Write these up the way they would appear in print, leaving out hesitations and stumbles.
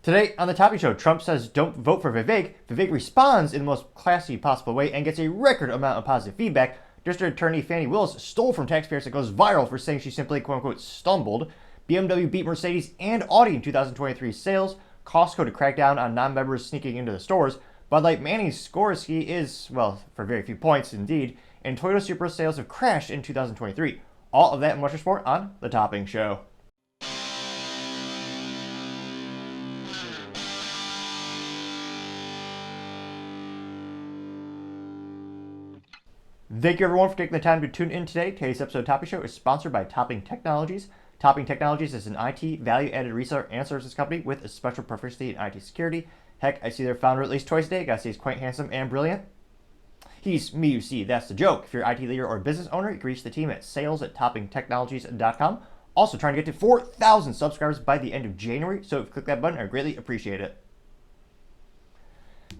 Today on the Topping Show, Trump says don't vote for Vivek. Vivek responds in the most classy possible way and gets a record amount of positive feedback. District Attorney Fani Willis stole from taxpayers that goes viral for saying she simply quote-unquote stumbled. BMW beat Mercedes and Audi in 2023 sales. Costco to crack down on non-members sneaking into the stores. Budlight Manny's scores he is, well, for very few points indeed. And Toyota Supra sales have crashed in 2023. All of that and much more on the Topping Show. Thank you everyone for taking the time to tune in today. Today's episode of Topping Show is sponsored by Topping Technologies. Topping Technologies is an IT value-added reseller and services company with a special proficiency in IT security. Heck, I see their founder at least twice a day. Gotta say he's quite handsome and brilliant. He's me, you see, that's the joke. If you're an IT leader or business owner, you can reach the team at sales@toppingtechnologies.com. Also trying to get to 4,000 subscribers by the end of January, so if you click that button, I greatly appreciate it.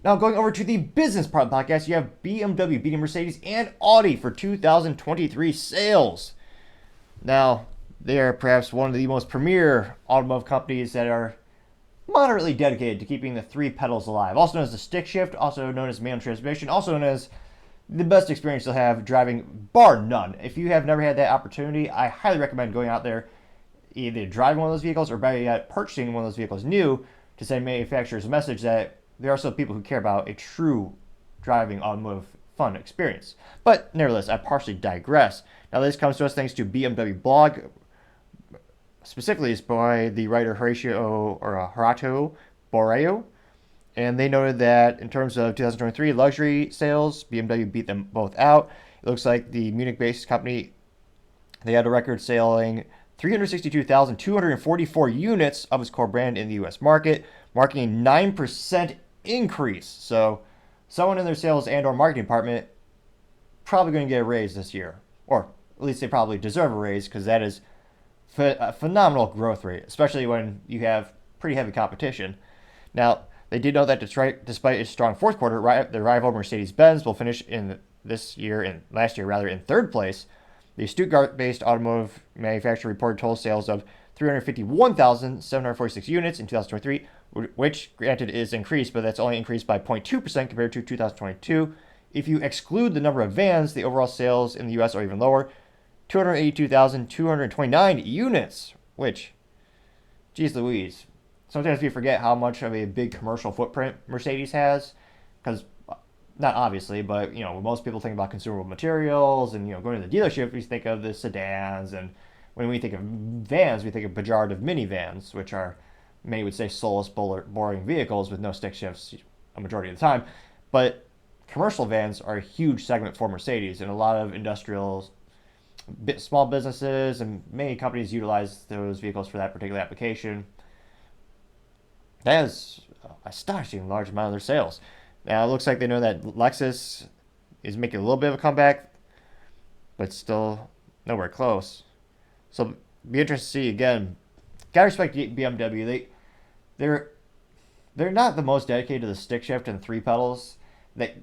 Now, going over to the business part of the podcast, you have BMW beating Mercedes and Audi for 2023 sales. Now, they are perhaps one of the most premier automotive companies that are moderately dedicated to keeping the three pedals alive. Also known as the stick shift, also known as manual transmission, also known as the best experience you'll have driving, bar none. If you have never had that opportunity, I highly recommend going out there, either driving one of those vehicles or better yet, purchasing one of those vehicles new to send manufacturers a message that there are still people who care about a true driving automotive fun experience. But nevertheless, I partially digress. Now this comes to us thanks to BMW blog. Specifically, it's by the writer Horatio Boreo. And they noted that in terms of 2023 luxury sales, BMW beat them both out. It looks like the Munich-based company, they had a record selling 362,244 units of its core brand in the U.S. market, marking a 9% increase. So someone in their sales and or marketing department probably going to get a raise this year. Or at least they probably deserve a raise because that is a phenomenal growth rate, especially when you have pretty heavy competition. Now, they did know that despite its strong fourth quarter, their rival Mercedes-Benz will finish in last year in third place. The Stuttgart-based automotive manufacturer reported total sales of 351,746 units in 2023, which, granted, is increased, but that's only increased by 0.2% compared to 2022. If you exclude the number of vans, the overall sales in the U.S. are even lower, 282,229 units, which, geez Louise, sometimes we forget how much of a big commercial footprint Mercedes has, because not obviously, but when most people think about consumable materials and going to the dealership, we think of the sedans, and when we think of vans, we think of pejorative minivans, which are, many would say, soulless, boring vehicles with no stick shifts a majority of the time. But commercial vans are a huge segment for Mercedes, and a lot of industrial, small businesses and many companies utilize those vehicles for that particular application. That is an astonishing large amount of their sales. Now, it looks like they know that Lexus is making a little bit of a comeback, but still nowhere close. So, be interested to see, again, gotta respect BMW. They're not the most dedicated to the stick shift and three pedals.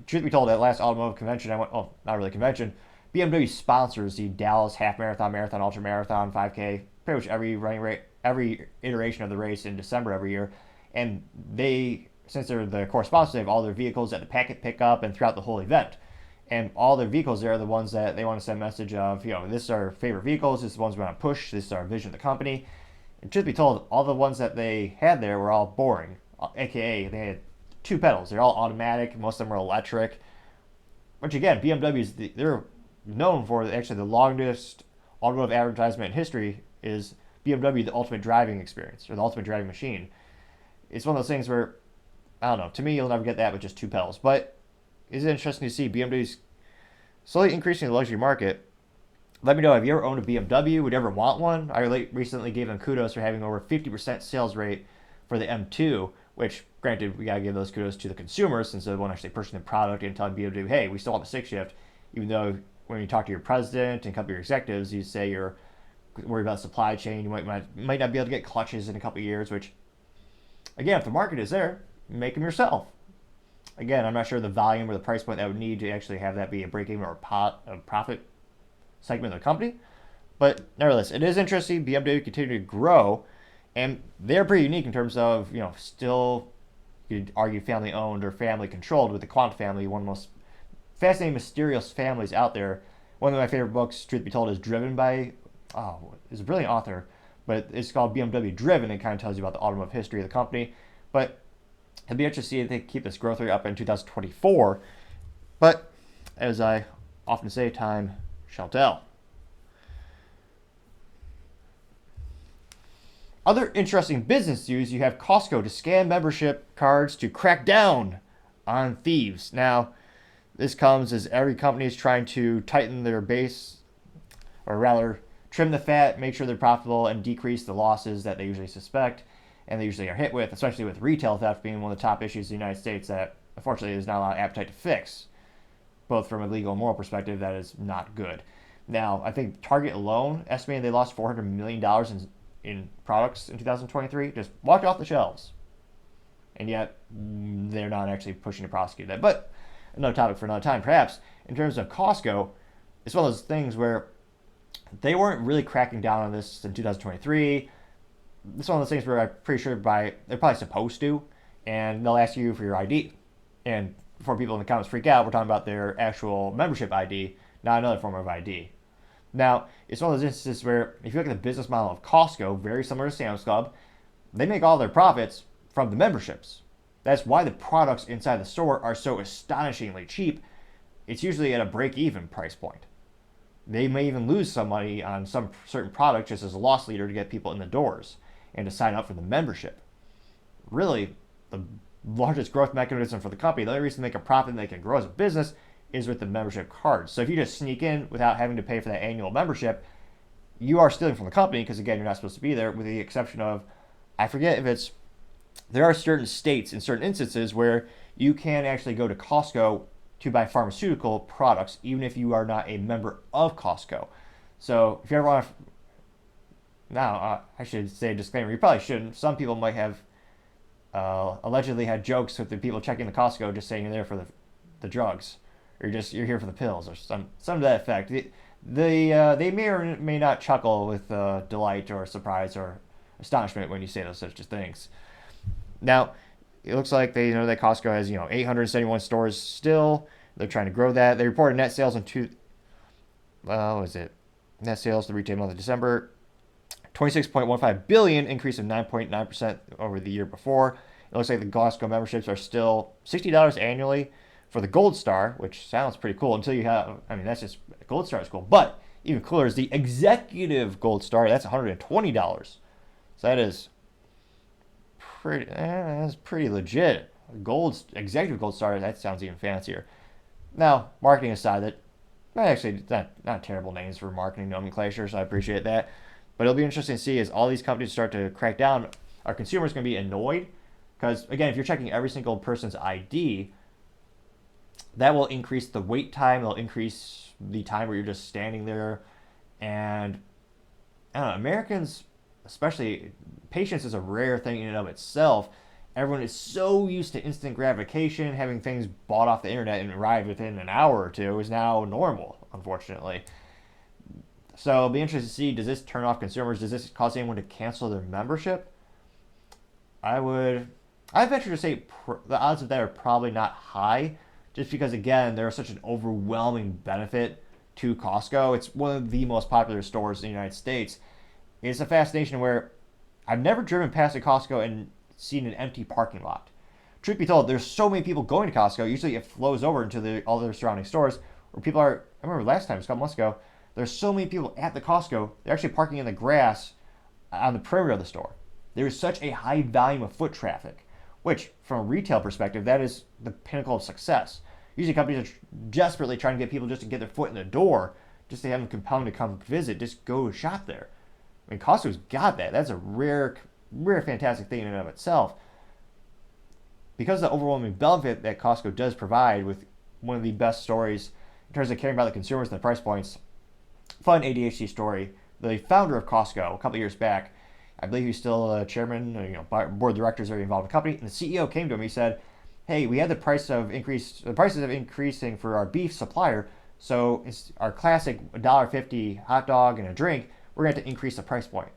Truth be told, at last automotive convention, not really convention, BMW sponsors the Dallas half marathon, ultra marathon, 5K, pretty much every running rate, every iteration of the race in December every year. And they, since they're the core sponsor, they have all their vehicles at the packet pickup and throughout the whole event. And all their vehicles there are the ones that they want to send a message of, this is our favorite vehicles, this is the ones we want to push, this is our vision of the company. And truth be told, all the ones that they had there were all boring, aka they had two pedals. They're all automatic, most of them are electric. Which again, BMW they're known for actually the longest automotive advertisement in history is BMW, the ultimate driving experience, or the ultimate driving machine. It's one of those things where, I don't know, to me, you'll never get that with just two pedals. But it's interesting to see BMW's slowly increasing the luxury market. Let me know, have you ever owned a BMW? Would you ever want one? I recently gave them kudos for having over 50% sales rate for the M2, which, granted, we got to give those kudos to the consumers since they're the one actually purchasing the product and telling BMW, hey, we still have a stick shift, even though when you talk to your president and a couple of your executives, you say you're worried about supply chain, you might not be able to get clutches in a couple of years, which, again, if the market is there, make them yourself. Again, I'm not sure the volume or the price point that would need to actually have that be a break-even or a profit segment of the company. But nevertheless, it is interesting. BMW continue to grow. And they're pretty unique in terms of, still, you'd argue family owned or family controlled, with the Quandt family, one of the most fascinating, mysterious families out there. One of my favorite books, truth be told, is driven by, is a brilliant author, but it's called BMW Driven. It kind of tells you about the automotive history of the company. But it'll be interesting to see if they keep this growth rate up in 2024. But as I often say, time shall tell. Other interesting business news, you have Costco to scan membership cards to crack down on thieves. Now, this comes as every company is trying to tighten their base, or rather, trim the fat, make sure they're profitable, and decrease the losses that they usually suspect and they usually are hit with, especially with retail theft being one of the top issues in the United States that, unfortunately, there's not a lot of appetite to fix. Both from a legal and moral perspective, that is not good. Now, I think Target alone estimated they lost $400 million in products in 2023, just walked off the shelves. And yet, they're not actually pushing to prosecute that. But another topic for another time. Perhaps, in terms of Costco, it's one of those things where they weren't really cracking down on this in 2023. It's one of those things where I'm pretty sure they're probably supposed to, and they'll ask you for your ID. And before people in the comments freak out, we're talking about their actual membership ID, not another form of ID. Now, it's one of those instances where if you look at the business model of Costco, very similar to Sam's Club, they make all their profits from the memberships. That's why the products inside the store are so astonishingly cheap. It's usually at a break-even price point. They may even lose some money on some certain product just as a loss leader to get people in the doors and to sign up for the membership. Really, the largest growth mechanism for the company, the only reason they make a profit and they can grow as a business is with the membership cards. So if you just sneak in without having to pay for that annual membership, you are stealing from the company because, again, you're not supposed to be there, with the exception of, I forget if it's, there are certain states in certain instances where you can actually go to Costco to buy pharmaceutical products even if you are not a member of Costco. So if you ever want to, now I should say a disclaimer, you probably shouldn't. Some people might have allegedly had jokes with the people checking the Costco just saying you're there for the drugs. Or you're here for the pills, or some to that effect. They may or may not chuckle with delight or surprise or astonishment when you say those such things. Now, it looks like that Costco has 871 stores still. They're trying to grow that. They reported net sales net sales the retail month of December, $26.15 billion, increase of 9.9% over the year before. It looks like the Costco memberships are still $60 annually for the Gold Star, which sounds pretty cool until you have, that's just, Gold Star is cool. But even cooler is the Executive Gold Star. That's $120. So that is pretty legit. Executive Gold Star, that sounds even fancier. Now, marketing aside, actually not terrible names for marketing nomenclature, so I appreciate that. But it'll be interesting to see as all these companies start to crack down, are consumers going to be annoyed? Because, again, if you're checking every single person's ID, that will increase the wait time. It'll increase the time where you're just standing there. And, I don't know, Americans, especially, patience is a rare thing in and of itself. Everyone is so used to instant gratification. Having things bought off the internet and arrive within an hour or two is now normal, unfortunately. So it'll be interesting to see, does this turn off consumers? Does this cause anyone to cancel their membership? I venture to say the odds of that are probably not high, just because, again, there is such an overwhelming benefit to Costco. It's one of the most popular stores in the United States. It's a fascination where I've never driven past a Costco and seen an empty parking lot. Truth be told, there's so many people going to Costco, usually it flows over into all their surrounding stores, where people are, I remember last time, it was a couple months ago, there's so many people at the Costco, they're actually parking in the grass on the perimeter of the store. There is such a high volume of foot traffic, which, from a retail perspective, that is the pinnacle of success. Usually companies are desperately trying to get people just to get their foot in the door, just to have them compelled to come visit, just go shop there. Costco's got that. That's a rare, fantastic thing in and of itself. Because of the overwhelming benefit that Costco does provide, with one of the best stories in terms of caring about the consumers and the price points, fun ADHD story. The founder of Costco, a couple of years back, I believe he's still a chairman, board of directors are involved in the company, and the CEO came to him. He said, "Hey, we had the prices of increasing for our beef supplier, so it's our classic $1.50 hot dog and a drink. We're going to have to increase the price point."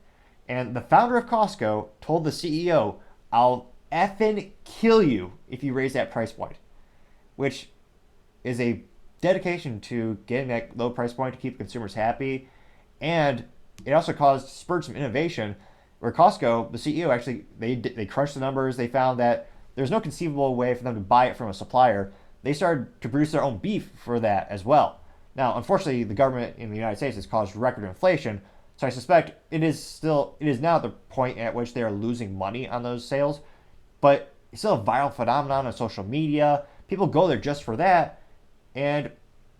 And the founder of Costco told the CEO, "I'll effing kill you if you raise that price point," which is a dedication to getting that low price point to keep consumers happy. And it also spurred some innovation where Costco, the CEO actually, they crunched the numbers. They found that there's no conceivable way for them to buy it from a supplier. They started to produce their own beef for that as well. Now, unfortunately, the government in the United States has caused record inflation, so I suspect it is now the point at which they are losing money on those sales. But it's still a viral phenomenon on social media. People go there just for that, and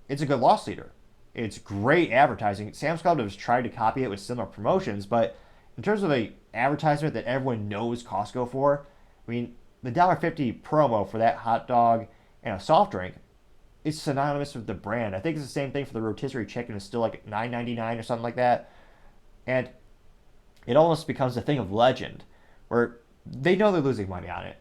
it's a good loss leader. It's great advertising. Sam's Club has tried to copy it with similar promotions, but in terms of a advertisement that everyone knows Costco for, I mean, the $1.50 promo for that hot dog and a soft drink is synonymous with the brand. I think it's the same thing for the rotisserie chicken. It's still like $9.99 or something like that. And it almost becomes a thing of legend where they know they're losing money on it,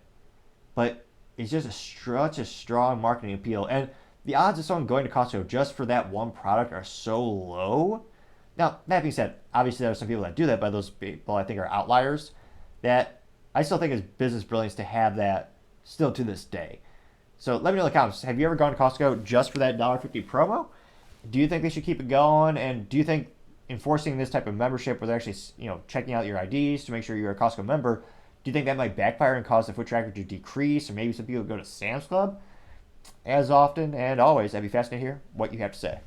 but it's just such a strong marketing appeal. And the odds of someone going to Costco just for that one product are so low. Now, that being said, obviously there are some people that do that, but those people I think are outliers, that I still think is business brilliance to have that still to this day. So let me know in the comments, have you ever gone to Costco just for that $1.50 promo? Do you think they should keep it going? And do you think enforcing this type of membership where they're actually, checking out your IDs to make sure you're a Costco member, do you think that might backfire and cause the foot traffic to decrease, or maybe some people go to Sam's Club? As often and always, I'd be fascinated to hear what you have to say.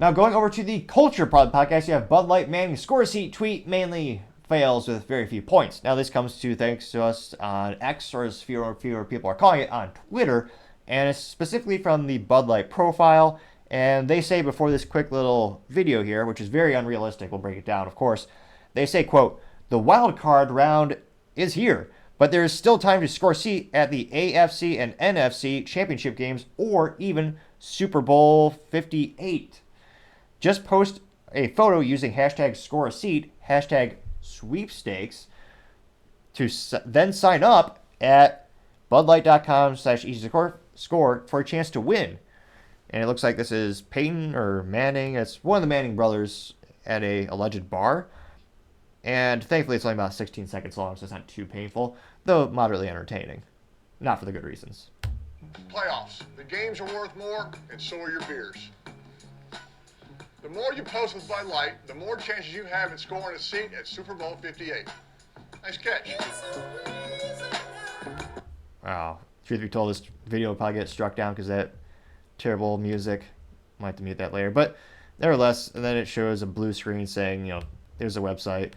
Now, going over to the culture part of the podcast, you have Bud Light Manning score seat tweet mainly fails with very few points. Now, this comes to thanks to us on X, or as fewer people are calling it, on Twitter, and it's specifically from the Bud Light profile. And they say before this quick little video here, which is very unrealistic, we'll break it down, of course, they say, quote, "The wild card round is here, but there is still time to score a seat at the AFC and NFC championship games or even Super Bowl 58. Just post a photo using hashtag score a seat, hashtag sweepstakes, to then sign up at budlight.com/easy-score for a chance to win." And it looks like this is Peyton or Manning. It's one of the Manning brothers at a alleged bar. And thankfully it's only about 16 seconds long, so it's not too painful, though moderately entertaining. Not for the good reasons. Playoffs. The games are worth more, and so are your beers. The more you post with Bud Light, the more chances you have in scoring a seat at Super Bowl 58. Nice catch. Wow. Truth be told, this video will probably get struck down because that terrible music. Might have to mute that later. But nevertheless, and then it shows a blue screen saying, there's a website.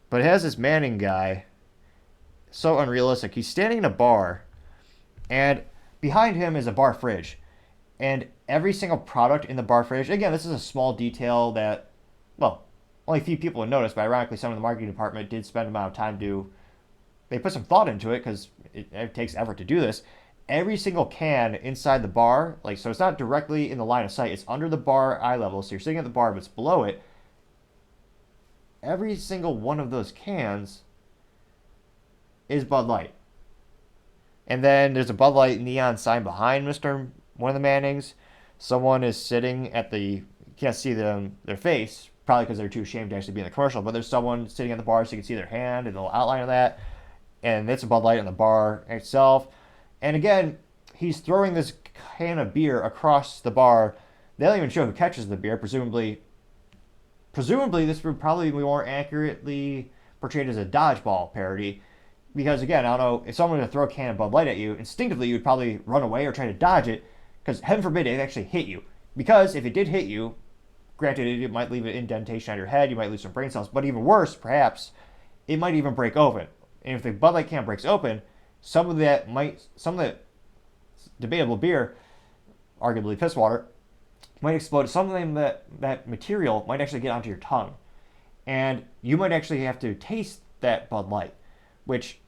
But it has this Manning guy. So unrealistic. He's standing in a bar, and behind him is a bar fridge. And every single product in the bar fridge, again, this is a small detail that, well, only a few people would notice, but ironically, some of the marketing department did spend a amount of time they put some thought into it because it takes effort to do this. Every single can inside the bar, so it's not directly in the line of sight, it's under the bar eye level, so you're sitting at the bar, but it's below it. Every single one of those cans is Bud Light. And then there's a Bud Light neon sign behind one of the Mannings. Someone is sitting you can't see their face, probably because they're too ashamed to actually be in the commercial, but there's someone sitting at the bar so you can see their hand and the little outline of that. And it's a Bud Light on the bar itself. And again, he's throwing this can of beer across the bar. They don't even show who catches the beer. Presumably this would probably be more accurately portrayed as a dodgeball parody. Because again, I don't know, if someone were to throw a can of Bud Light at you, instinctively you would probably run away or try to dodge it, because heaven forbid it actually hit you. Because if it did hit you, granted it might leave an indentation on your head, you might lose some brain cells, but even worse, perhaps, it might even break open. And if the Bud Light can breaks open, some of that debatable beer, arguably piss water, might explode. Something that material might actually get onto your tongue. And you might actually have to taste that Bud Light, which,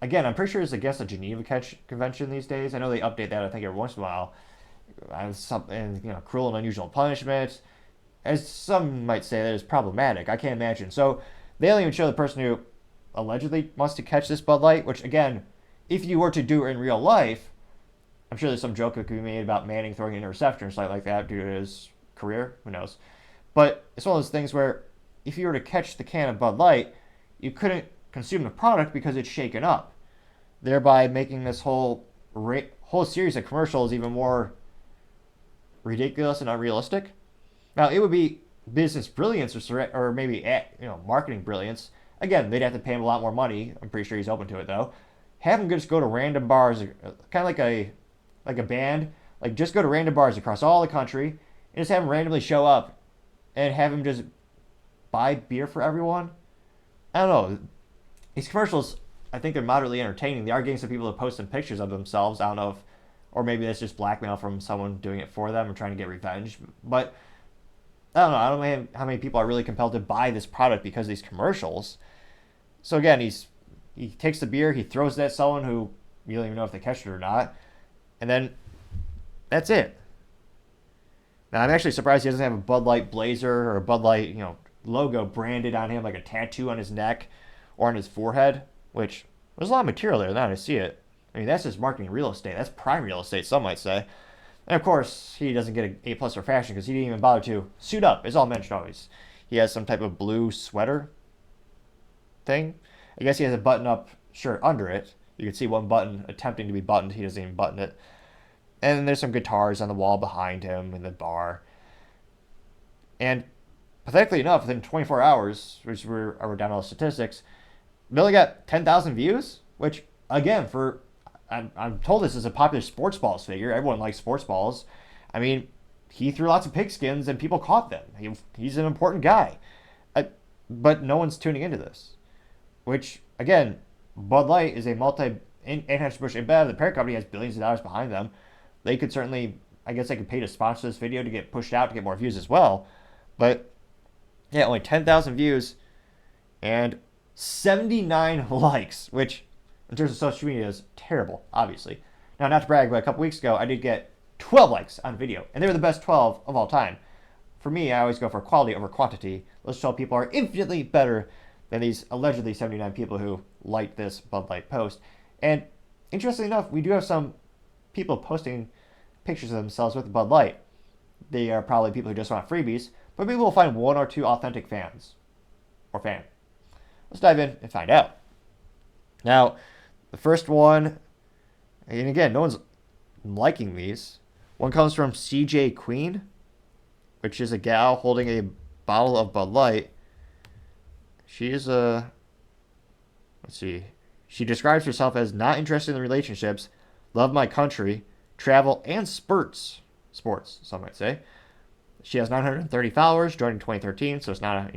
again, I'm pretty sure is against the Geneva Convention these days. I know they update that, I think, every once in a while. Something, cruel and unusual punishment. As some might say, that is problematic. I can't imagine. So they don't even show the person who allegedly wants to catch this Bud Light, which, again, if you were to do it in real life, I'm sure there's some joke that could be made about Manning throwing an interception or something like that due to his career. Who knows? But it's one of those things where if you were to catch the can of Bud Light, you couldn't consume the product because it's shaken up, thereby making this whole series of commercials even more ridiculous and unrealistic. Now, it would be business brilliance or maybe marketing brilliance. Again, they'd have to pay him a lot more money. I'm pretty sure he's open to it though. Have him just go to random bars, kind of like a band. Like just go to random bars across all the country and just have him randomly show up and have him just buy beer for everyone. I don't know. These commercials, I think they're moderately entertaining. They are getting some people to post some pictures of themselves. I don't know if, or maybe that's just blackmail from someone doing it for them and trying to get revenge. But I don't know. I don't know how many people are really compelled to buy this product because of these commercials. So again, he takes the beer, he throws it at someone who you don't even know if they catch it or not, and then that's it. Now I'm actually surprised he doesn't have a Bud Light blazer or a Bud Light, logo branded on him like a tattoo on his neck or on his forehead, which there's a lot of material there now to see it. I mean, that's just marketing real estate. That's prime real estate, some might say. And of course, he doesn't get an A+ for fashion because he didn't even bother to suit up. It's all mentioned always. He has some type of blue sweater thing. I guess he has a button-up shirt under it. You can see one button attempting to be buttoned. He doesn't even button it. And then there's some guitars on the wall behind him in the bar. And pathetically enough, within 24 hours, which we're down all the statistics, Billy got 10,000 views, which, again, I'm told this is a popular sports balls figure. Everyone likes sports balls. I mean, he threw lots of pigskins and people caught them. He's an important guy. But no one's tuning into this. Which, again, Bud Light is a Anheuser-Busch InBev. The parent company has billions of dollars behind them. They could certainly, I guess they could pay to sponsor this video to get pushed out to get more views as well. But, yeah, only 10,000 views and 79 likes, which in terms of social media is terrible, obviously. Now, not to brag, but a couple weeks ago, I did get 12 likes on video, and they were the best 12 of all time. For me, I always go for quality over quantity. Those 12 people are infinitely better than these allegedly 79 people who liked this Bud Light post. And interestingly enough, we do have some people posting pictures of themselves with Bud Light. They are probably people who just want freebies, but maybe we'll find one or two authentic fans. Or fan. Let's dive in and find out. Now, the first one, and again, no one's liking these. One comes from CJ Queen, which is a gal holding a bottle of Bud Light. She's let's see. She describes herself as not interested in relationships, love my country, travel, and sports, some might say. She has 930 followers, joined in 2013, so it's not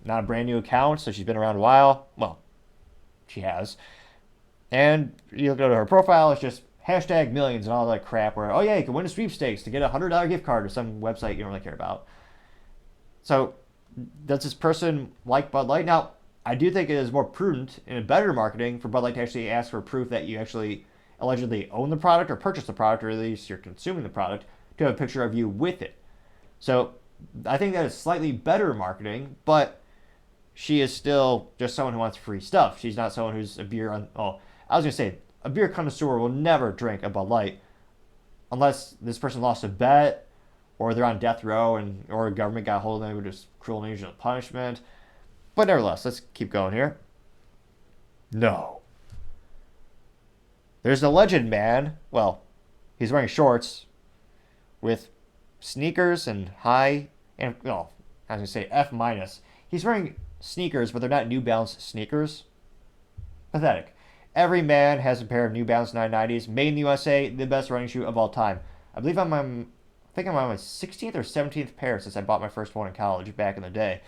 not a brand new account, so she's been around a while. Well, she has. And you'll go to her profile, it's just hashtag millions and all that crap where, oh yeah, you can win a sweepstakes to get a $100 gift card or some website you don't really care about. So, does this person like Bud Light? Now, I do think it is more prudent and better marketing for Bud Light to actually ask for proof that you actually allegedly own the product or purchase the product, or at least you're consuming the product, to have a picture of you with it. So, I think that is slightly better marketing, but she is still just someone who wants free stuff. She's not someone who's a beer connoisseur will never drink a Bud Light unless this person lost a bet or they're on death row or a government got hold of them with just cruel and unusual punishment. But nevertheless, let's keep going here. No. There's an alleged man, well, he's wearing shorts with sneakers and I was going to say F-. He's wearing sneakers, but they're not New Balance sneakers. Pathetic. Every man has a pair of New Balance 990s, made in the USA, the best running shoe of all time. I believe I'm on my 16th or 17th pair since I bought my first one in college back in the day.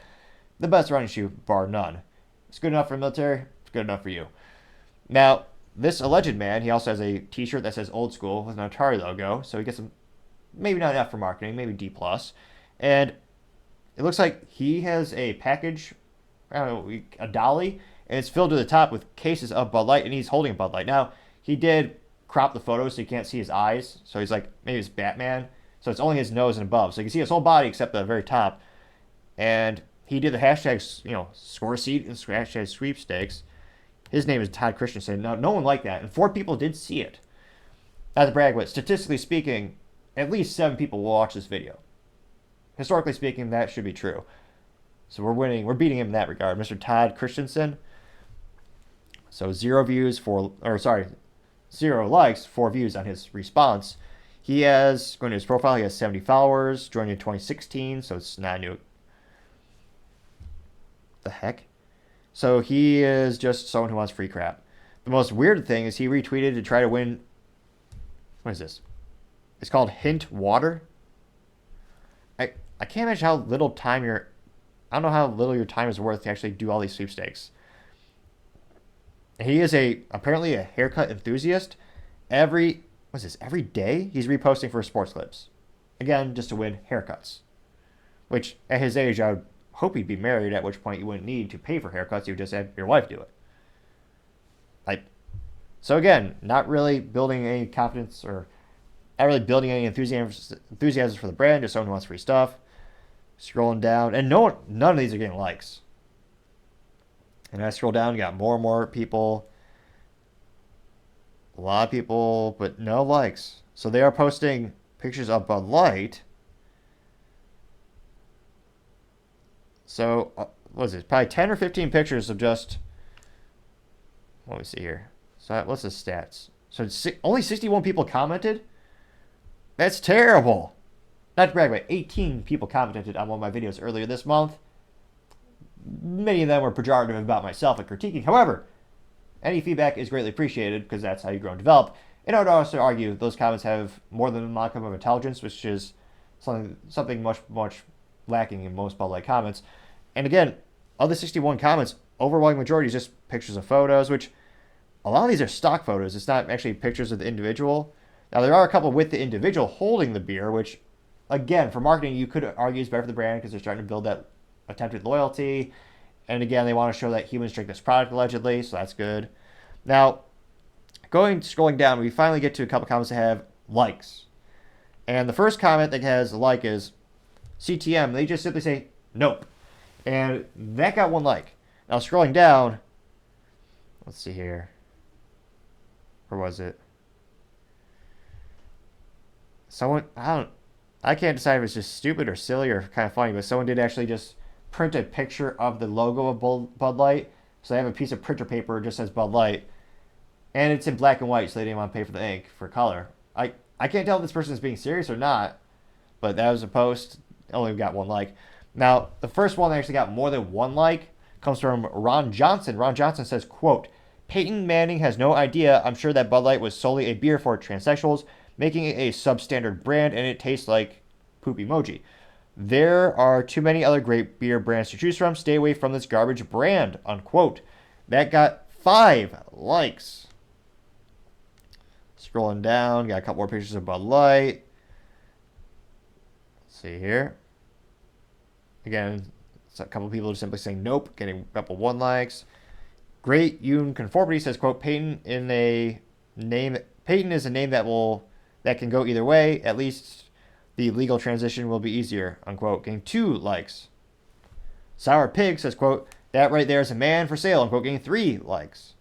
The best running shoe, bar none. It's good enough for the military, it's good enough for you. Now, this alleged man, he also has a t-shirt that says old school with an Atari logo, so he gets some, maybe not F for marketing, maybe D+. And it looks like he has a package, a dolly, and it's filled to the top with cases of Bud Light, and he's holding a Bud Light. Now, he did crop the photo so you can't see his eyes, so he's like, maybe it's Batman, so it's only his nose and above, so you can see his whole body except the very top. And he did the hashtag, score seat and hashtag sweepstakes. His name is Todd Christensen. Now, no one liked that, and 4 people did see it. not to brag, but statistically speaking, at least 7 people will watch this video. Historically speaking, that should be true. So we're winning. We're beating him in that regard. Mr. Todd Christensen. So 0 likes, 4 views on his response. He has, going to his profile, he has 70 followers, joined in 2016, so it's not new. The heck? So he is just someone who wants free crap. The most weird thing is he retweeted to try to win. What is this? It's called Hint Water. I can't imagine how little time I don't know how little your time is worth to actually do all these sweepstakes. He is apparently a haircut enthusiast. Every day he's reposting for sports clips. Again, just to win haircuts. Which, at his age, I would hope he'd be married, at which point you wouldn't need to pay for haircuts. You would just have your wife do it. So again, not really building any confidence or not really building any enthusiasm for the brand, just someone who wants free stuff. Scrolling down, and none of these are getting likes. And I scroll down, got more and more people. A lot of people, but no likes. So they are posting pictures of Bud Light. So, what is it? Probably 10 or 15 pictures of just... Let me see here. So, what's the stats? So, only 61 people commented? That's terrible. Not to brag, but 18 people commented on one of my videos earlier this month. Many of them were pejorative about myself and critiquing. However, any feedback is greatly appreciated because that's how you grow and develop. And I would also argue those comments have more than a modicum of intelligence, which is something much, much lacking in most Bud Light comments. And again, of the 61 comments, overwhelming majority is just pictures of photos, which a lot of these are stock photos. It's not actually pictures of the individual. Now, there are a couple with the individual holding the beer, which, again, for marketing, you could argue is better for the brand because they're starting to build that attempted loyalty. And again, they want to show that humans drink this product allegedly, so that's good. Now, scrolling down, we finally get to a couple comments that have likes. And the first comment that has a like is CTM. They just simply say, nope. And that got 1 like. Now, scrolling down, let's see here. Where was it? Someone, I can't decide if it's just stupid or silly or kind of funny, but someone did actually just print a picture of the logo of Bud Light. So they have a piece of printer paper that just says Bud Light. And it's in black and white, so they didn't want to pay for the ink for color. I can't tell if this person is being serious or not, but that was a post. Only got 1 like. Now, the first one that actually got more than 1 like comes from Ron Johnson. Ron Johnson says, quote, Peyton Manning has no idea. I'm sure that Bud Light was solely a beer for transsexuals, making it a substandard brand, and it tastes like poop emoji. There are too many other great beer brands to choose from. Stay away from this garbage brand, unquote. That got 5 likes. Scrolling down, got a couple more pictures of Bud Light. Let's see here. Again, a couple of people just simply saying nope, getting a couple 1 likes. Great Yoon Conformity says, quote, Peyton is a name that can go either way. At least the legal transition will be easier, unquote, getting 2 likes. Sour Pig says, quote, that right there is a man for sale, unquote, getting 3 likes.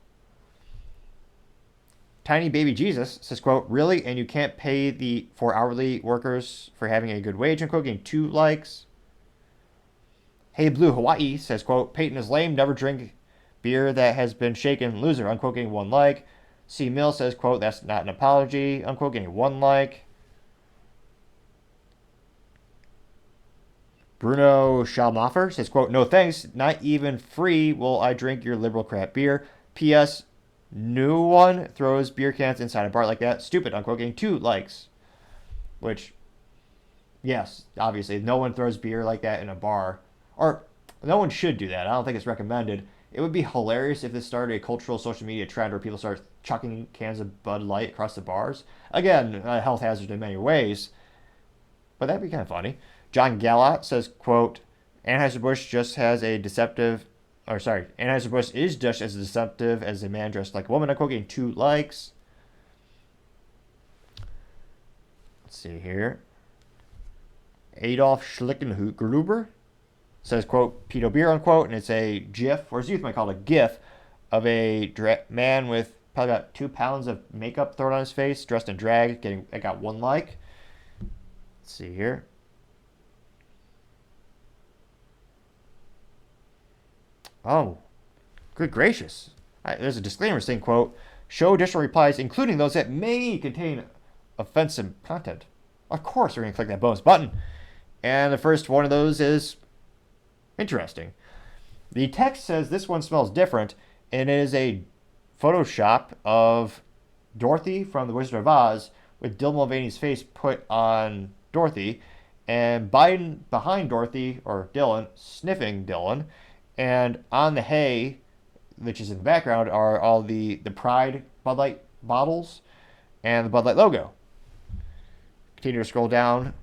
Tiny Baby Jesus says, quote, really? And you can't pay for hourly workers for having a good wage, unquote, getting 2 likes. Hey Blue Hawaii says, quote, Peyton is lame, never drink beer that has been shaken, loser, unquote, getting 1 like. C Mill says, quote, that's not an apology, unquote, getting 1 like. Bruno Schalmaffer says, quote, no thanks, not even free will I drink your liberal crap beer. P.S. No one throws beer cans inside a bar like that. Stupid, unquote, getting 2 likes. Which, yes, obviously, no one throws beer like that in a bar. Or, no one should do that. I don't think it's recommended. It would be hilarious if this started a cultural social media trend where people start chucking cans of Bud Light across the bars. Again, a health hazard in many ways. But that'd be kind of funny. John Gallot says, quote, Anheuser-Busch is just as deceptive as a man dressed like a woman, unquote, getting 2 likes. Let's see here. Adolf Schlickengruber says, quote, pedo beer, unquote, and it's a GIF, or as youth might call it, a GIF, of a man with Probably got 2 pounds of makeup thrown on his face, dressed in drag. I got 1 like. Let's see here. Oh, good gracious. There's a disclaimer saying, quote, show additional replies, including those that may contain offensive content. Of course, we're going to click that bonus button. And the first one of those is interesting. The text says this one smells different, and it is a Photoshop of Dorothy from The Wizard of Oz with Dylan Mulvaney's face put on Dorothy, and Biden behind Dorothy, or Dylan, sniffing Dylan, and on the hay, which is in the background, are all the Pride Bud Light bottles and the Bud Light logo. Continue to scroll down.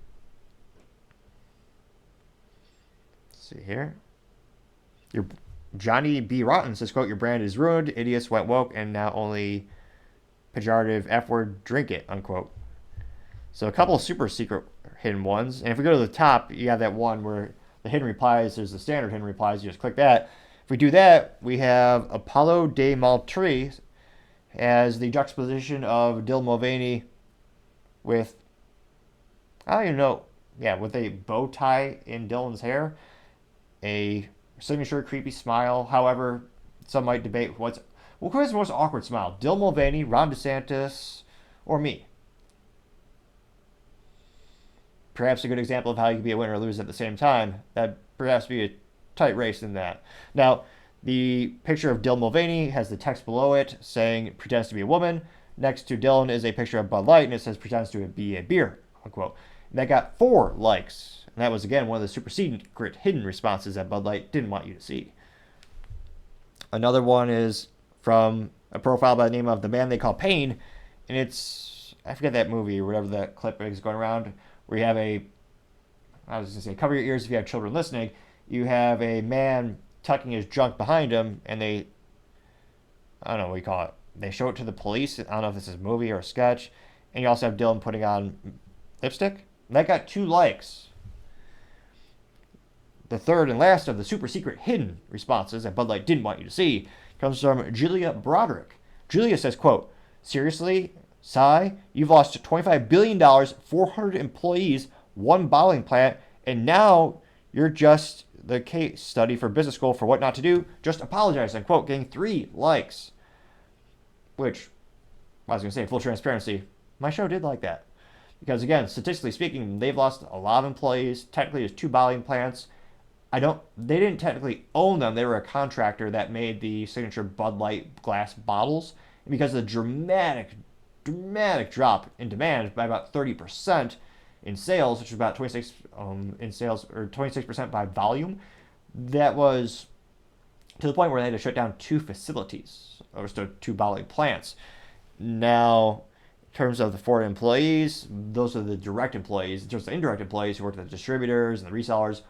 Let's see here. Your Johnny B. Rotten says, quote, your brand is ruined, idiots went woke, and now only pejorative F word, drink it, unquote. So a couple of super secret hidden ones. And if we go to the top, you have that one where the hidden replies, there's the standard hidden replies, you just click that. If we do that, we have Apollo de Maltry as the juxtaposition of Dylan Mulvaney with, I don't even know, with a bow tie in Dylan's hair, a signature creepy smile. However, some might debate who has the most awkward smile, Dylan Mulvaney, Ron DeSantis, or me. Perhaps a good example of how you can be a winner or lose at the same time. That'd perhaps be a tight race in that. Now, the picture of Dylan Mulvaney has the text below it saying pretends to be a woman. Next to Dylan is a picture of Bud Light, and it says pretends to be a beer, unquote. And that got 4 likes. And that was, again, one of the super secret hidden responses that Bud Light didn't want you to see. Another one is from a profile by the name of The Man They Call Pain. And it's, I forget that movie or whatever that clip is going around, where you have cover your ears if you have children listening. You have a man tucking his junk behind him, and I don't know what you call it. They show it to the police. I don't know if this is a movie or a sketch. And you also have Dylan putting on lipstick. And that got 2 likes. The third and last of the super secret hidden responses that Bud Light didn't want you to see comes from Julia Broderick. Julia says, quote, seriously, sigh, you've lost $25 billion, 400 employees, 1 bottling plant, and now you're just the case study for business school for what not to do. Just apologize, unquote, getting 3 likes. Which, I was going to say, full transparency, my show did like that. Because, again, statistically speaking, they've lost a lot of employees. Technically, there's 2 bottling plants. They didn't technically own them. They were a contractor that made the signature Bud Light glass bottles. And because of the dramatic drop in demand by about 30% in sales, which was about 26 in sales, or 26% by volume, that was to the point where they had to shut down 2 facilities, or so 2 bottling plants. Now, in terms of the 4 employees, those are the direct employees. In terms of the indirect employees who work at the distributors and the resellers,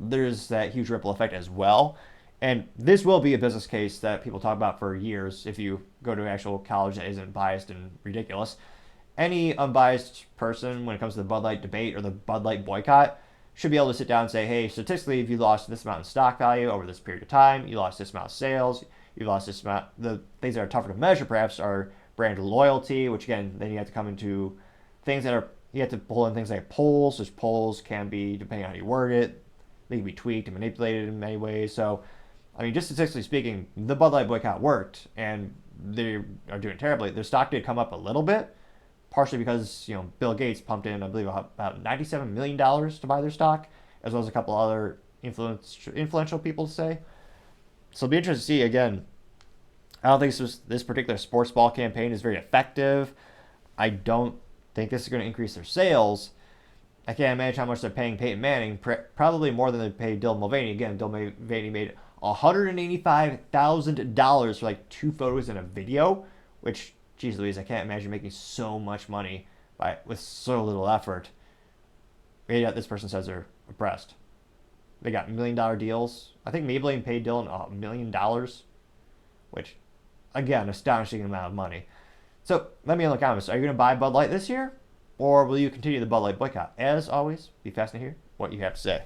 there's that huge ripple effect as well. And this will be a business case that people talk about for years if you go to an actual college that isn't biased and ridiculous. Any unbiased person, when it comes to the Bud Light debate or the Bud Light boycott, should be able to sit down and say, hey, statistically, if you lost this amount in stock value over this period of time, you lost this amount of sales, you lost this amount. The things that are tougher to measure, perhaps, are brand loyalty, which, again, then you have to come into things that are, you have to pull in things like polls, which polls can be, depending on how you word it, they can be tweaked and manipulated in many ways. So, I mean, just statistically speaking, the Bud Light boycott worked, and they are doing terribly. Their stock did come up a little bit, partially because, Bill Gates pumped in, I believe, about $97 million to buy their stock, as well as a couple other influential people to say. So it'll be interesting to see. Again, I don't think this particular sports ball campaign is very effective. I don't think this is going to increase their sales. I can't imagine how much they're paying Peyton Manning. Probably more than they paid Dylan Mulvaney. Again, Dylan Mulvaney made $185,000 for like 2 photos and a video, which, geez Louise, I can't imagine making so much money with so little effort. Yet this person says they're oppressed. They got $1 million deals. I think Maybelline paid Dylan $1 million, which, again, astonishing amount of money. So let me know in the comments. Are you going to buy Bud Light this year? Or will you continue the Bud Light boycott? As always, be fascinated to hear what you have to say.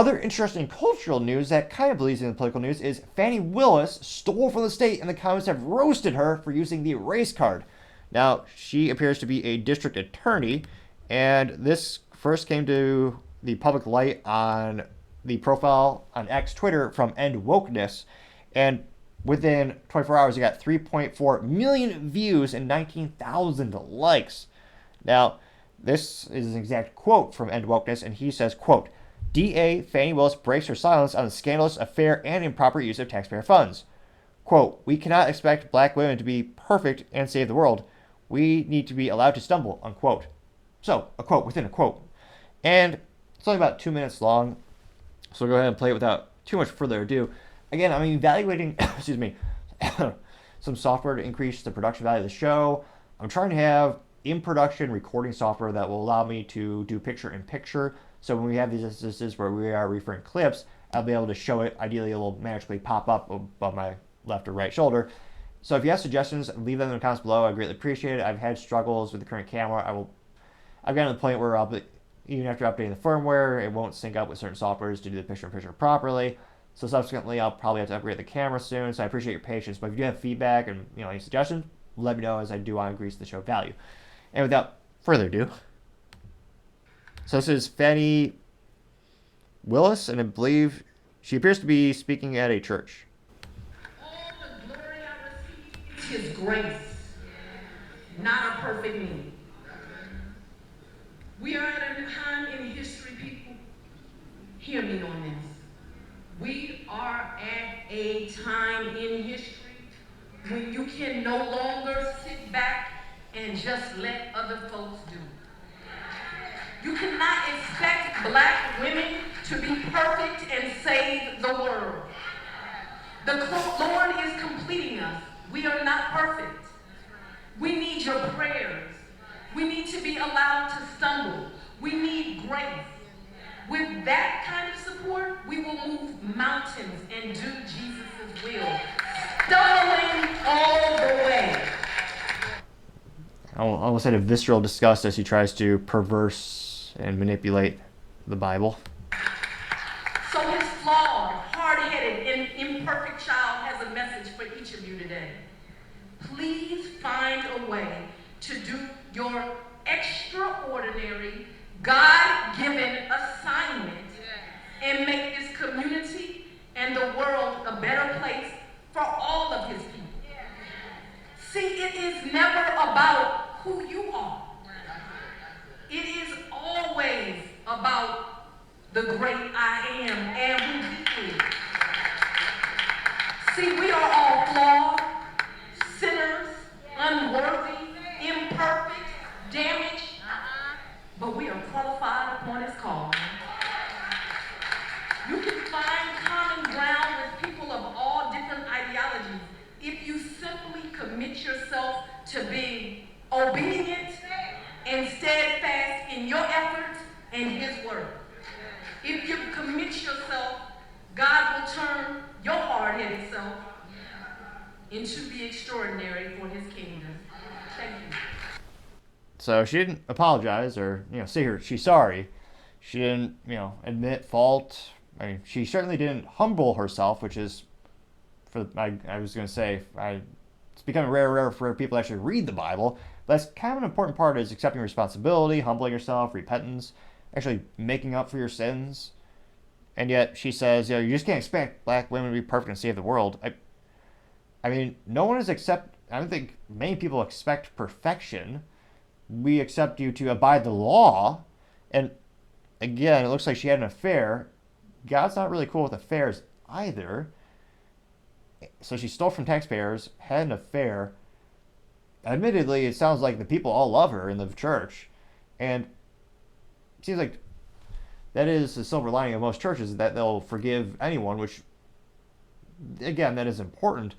Other interesting cultural news that kind of bleeds into political news is Fani Willis stole from the state, and the comments have roasted her for using the race card. Now, she appears to be a district attorney, and this first came to the public light on the profile on X Twitter from End Wokeness, and within 24 hours, it got 3.4 million views and 19,000 likes. Now, this is an exact quote from End Wokeness, and he says, quote, DA Fani Willis breaks her silence on the scandalous affair and improper use of taxpayer funds. Quote, we cannot expect black women to be perfect and save the world. We need to be allowed to stumble, unquote. So, a quote within a quote. And it's only about 2 minutes long, so we'll go ahead and play it without too much further ado. Again, I'm evaluating, excuse me, some software to increase the production value of the show. I'm trying to have in-production recording software that will allow me to do picture-in-picture. So when we have these instances where we are referring clips, I'll be able to show it. Ideally, it will magically pop up above my left or right shoulder. So if you have suggestions, leave them in the comments below. I greatly appreciate it. I've had struggles with the current camera. I've gotten to the point where even after updating the firmware, it won't sync up with certain softwares to do the picture-in-picture properly. So subsequently, I'll probably have to upgrade the camera soon. So I appreciate your patience. But if you do have feedback and any suggestions, let me know, as I do want to increase the show value. And without further ado, so this is Fani Willis, and I believe she appears to be speaking at a church. All the glory I receive is His grace, not a perfect me. We are at a time in history, people. Hear me on this. We are at a time in history when you can no longer sit back and just let other folks do. You cannot expect black women to be perfect and save the world. The Lord is completing us. We are not perfect. We need your prayers. We need to be allowed to stumble. We need grace. With that kind of support, we will move mountains and do Jesus' will. Stumbling all the way. I almost had a visceral disgust as he tries to perverse and manipulate the Bible. So his flawed, hard-headed, and imperfect child has a message for each of you today. Please find a way to do your extraordinary, God-given assignment and make this community and the world a better place for all of his people. See, it is never about who you are. It is always about the great I am and who he is. See, we are all flawed, sinners, unworthy, imperfect, damaged, but we are qualified upon his call. You can find common ground with people of all different ideologies if you simply commit yourself to being obedient and steadfast in your efforts and his word. If you commit yourself, God will turn your hard-headed self into the extraordinary for his kingdom. Thank you. So she didn't apologize or say she's sorry. She didn't admit fault. I mean, she certainly didn't humble herself, which is I was going to say it's becoming rare for people to actually read the Bible. But that's kind of an important part, is accepting responsibility, humbling yourself, repentance, actually making up for your sins. And yet she says, you just can't expect black women to be perfect and save the world. I mean, no one is I don't think many people expect perfection. We accept you to abide the law. And again, it looks like she had an affair. God's not really cool with affairs either. So she stole from taxpayers, had an affair. Admittedly, it sounds like the people all love her in the church. And it seems like that is the silver lining of most churches, that they'll forgive anyone, which, again, that is important.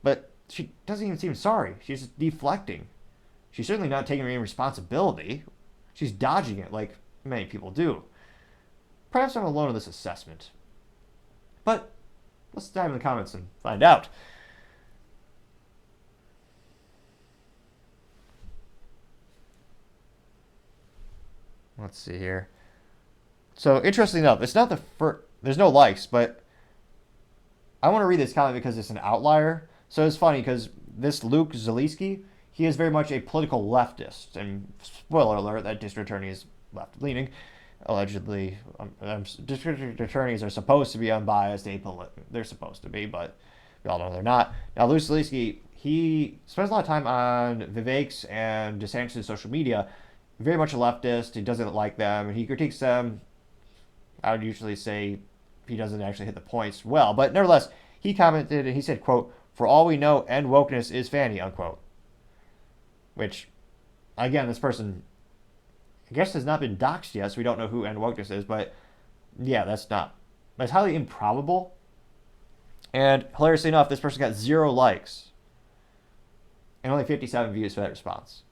But she doesn't even seem sorry. She's just deflecting. She's certainly not taking any responsibility. She's dodging it like many people do. Perhaps I'm alone in this assessment. But let's dive in the comments and find out. Let's see here. So interestingly enough, it's not the first. There's no likes, but I want to read this comment because it's an outlier. So it's funny because this Luke Zaleski, he is very much a political leftist. And spoiler alert, that district attorney is left-leaning, allegedly. District attorneys are supposed to be unbiased, apolitical. They're supposed to be, but we all know they're not. Now, Luke Zaleski, he spends a lot of time on Vivek's and DeSantis' social media. Very much a leftist. He doesn't like them, and he critiques them. I would usually say he doesn't actually hit the points well, but nevertheless, he commented and he said, quote, "For all we know, end wokeness is Fani," unquote. Which, again, this person, I guess, has not been doxxed yet, so we don't know who end wokeness is, but yeah, that's highly improbable. And hilariously enough, this person got 0 likes and only 57 views for that response.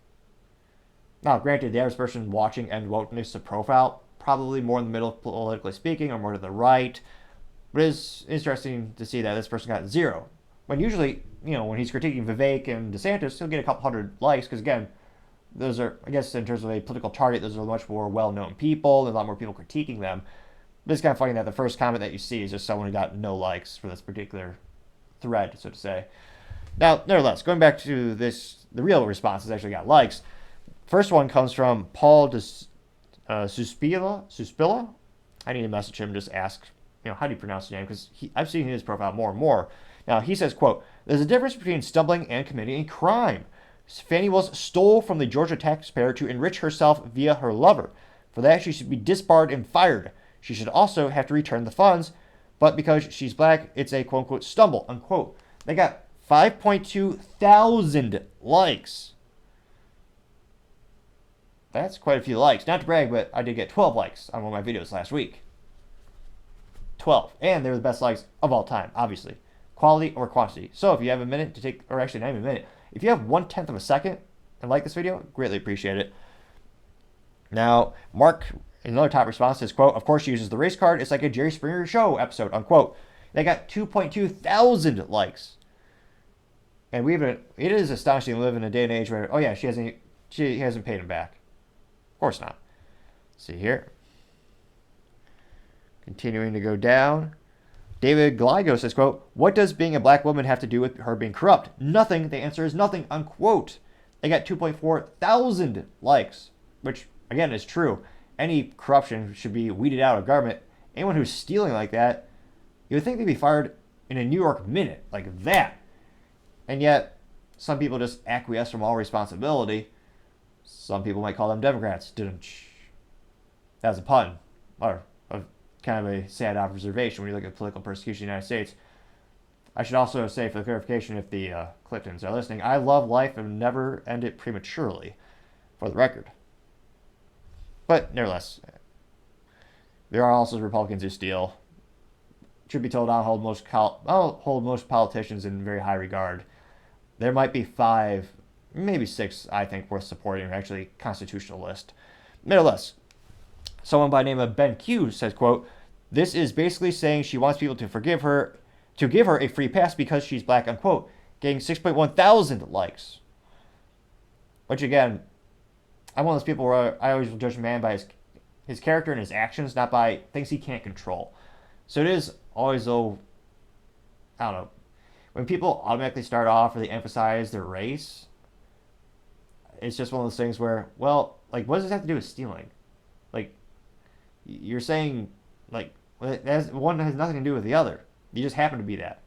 Now, granted, the average person watching end wokeness a profile, probably more in the middle, politically speaking, or more to the right. But it is interesting to see that this person got 0. When usually, when he's critiquing Vivek and DeSantis, he'll get a couple hundred likes, because again, those are, I guess, in terms of a political target, those are much more well-known people. There's a lot more people critiquing them. But it's kind of funny that the first comment that you see is just someone who got no likes for this particular thread, so to say. Now, nevertheless, going back to this, the real responses actually got likes. First one comes from Paul Suspilla. I need to message him, just ask, how do you pronounce the name? Because I've seen his profile more and more. Now, he says, quote, "There's a difference between stumbling and committing a crime. Fani Willis stole from the Georgia taxpayer to enrich herself via her lover. For that, she should be disbarred and fired. She should also have to return the funds, but because she's black, it's a quote-unquote stumble," unquote. They got 5.2 thousand likes. That's quite a few likes. Not to brag, but I did get 12 likes on one of my videos last week. 12. And they were the best likes of all time, obviously. Quality over quantity. So if you have a minute to take, or actually not even a minute, if you have 1/10 of a second and like this video, greatly appreciate it. Now, Mark, in another top response, says, quote, "Of course she uses the race card. It's like a Jerry Springer show episode," unquote. They got 2.2 thousand likes. And it is astonishing to live in a day and age where, oh yeah, she hasn't paid him back. Of course not. See here. Continuing to go down. David Gligo says, quote, "What does being a black woman have to do with her being corrupt? Nothing. The answer is nothing," unquote. They got 2.4 thousand likes, which, again, is true. Any corruption should be weeded out of government. Anyone who's stealing like that, you would think they'd be fired in a New York minute, like that. And yet, some people just acquiesce from all responsibility. Some people might call them Democrats. That was a pun, or kind of a sad observation when you look at political persecution in the United States. I should also say, for the clarification, if the Cliftons are listening, I love life and never end it prematurely, for the record. But nevertheless, there are also Republicans who steal. Truth be told, I'll hold most politicians in very high regard. There might be 5, maybe 6, I think, worth supporting, or actually constitutionalist. Nevertheless, someone by the name of Ben Q says, quote, "This is basically saying she wants people to give her a free pass because she's black," unquote, getting 6.1 thousand likes. Which, again, I'm one of those people where I always judge a man by his character and his actions, not by things he can't control. So it is always, though, I don't know, when people automatically start off or they emphasize their race, it's just one of those things where, well, like, what does this have to do with stealing? Like, you're saying, like, one has nothing to do with the other. You just happen to be that.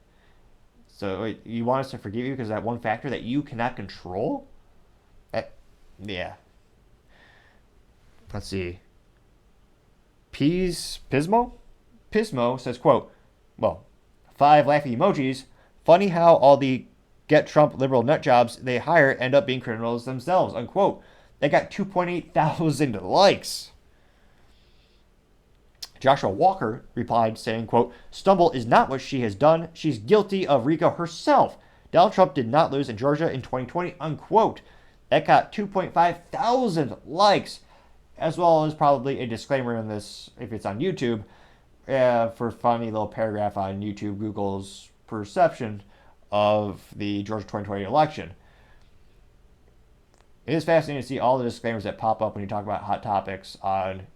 So you want us to forgive you because of that one factor that you cannot control? Yeah. Let's see. Pismo says, quote, well, 5 laughing emojis. "Funny how all the get Trump liberal nut jobs they hire end up being criminals themselves," unquote. They got 2.8 thousand likes. Joshua Walker replied saying, quote, "Stumble is not what she has done. She's guilty of RICO herself. Donald Trump did not lose in Georgia in 2020, unquote. That got 2.5 thousand likes, as well as probably a disclaimer in this, if it's on YouTube, for a funny little paragraph on YouTube, Google's perception of the Georgia 2020 election. It is fascinating to see all the disclaimers that pop up when you talk about hot topics on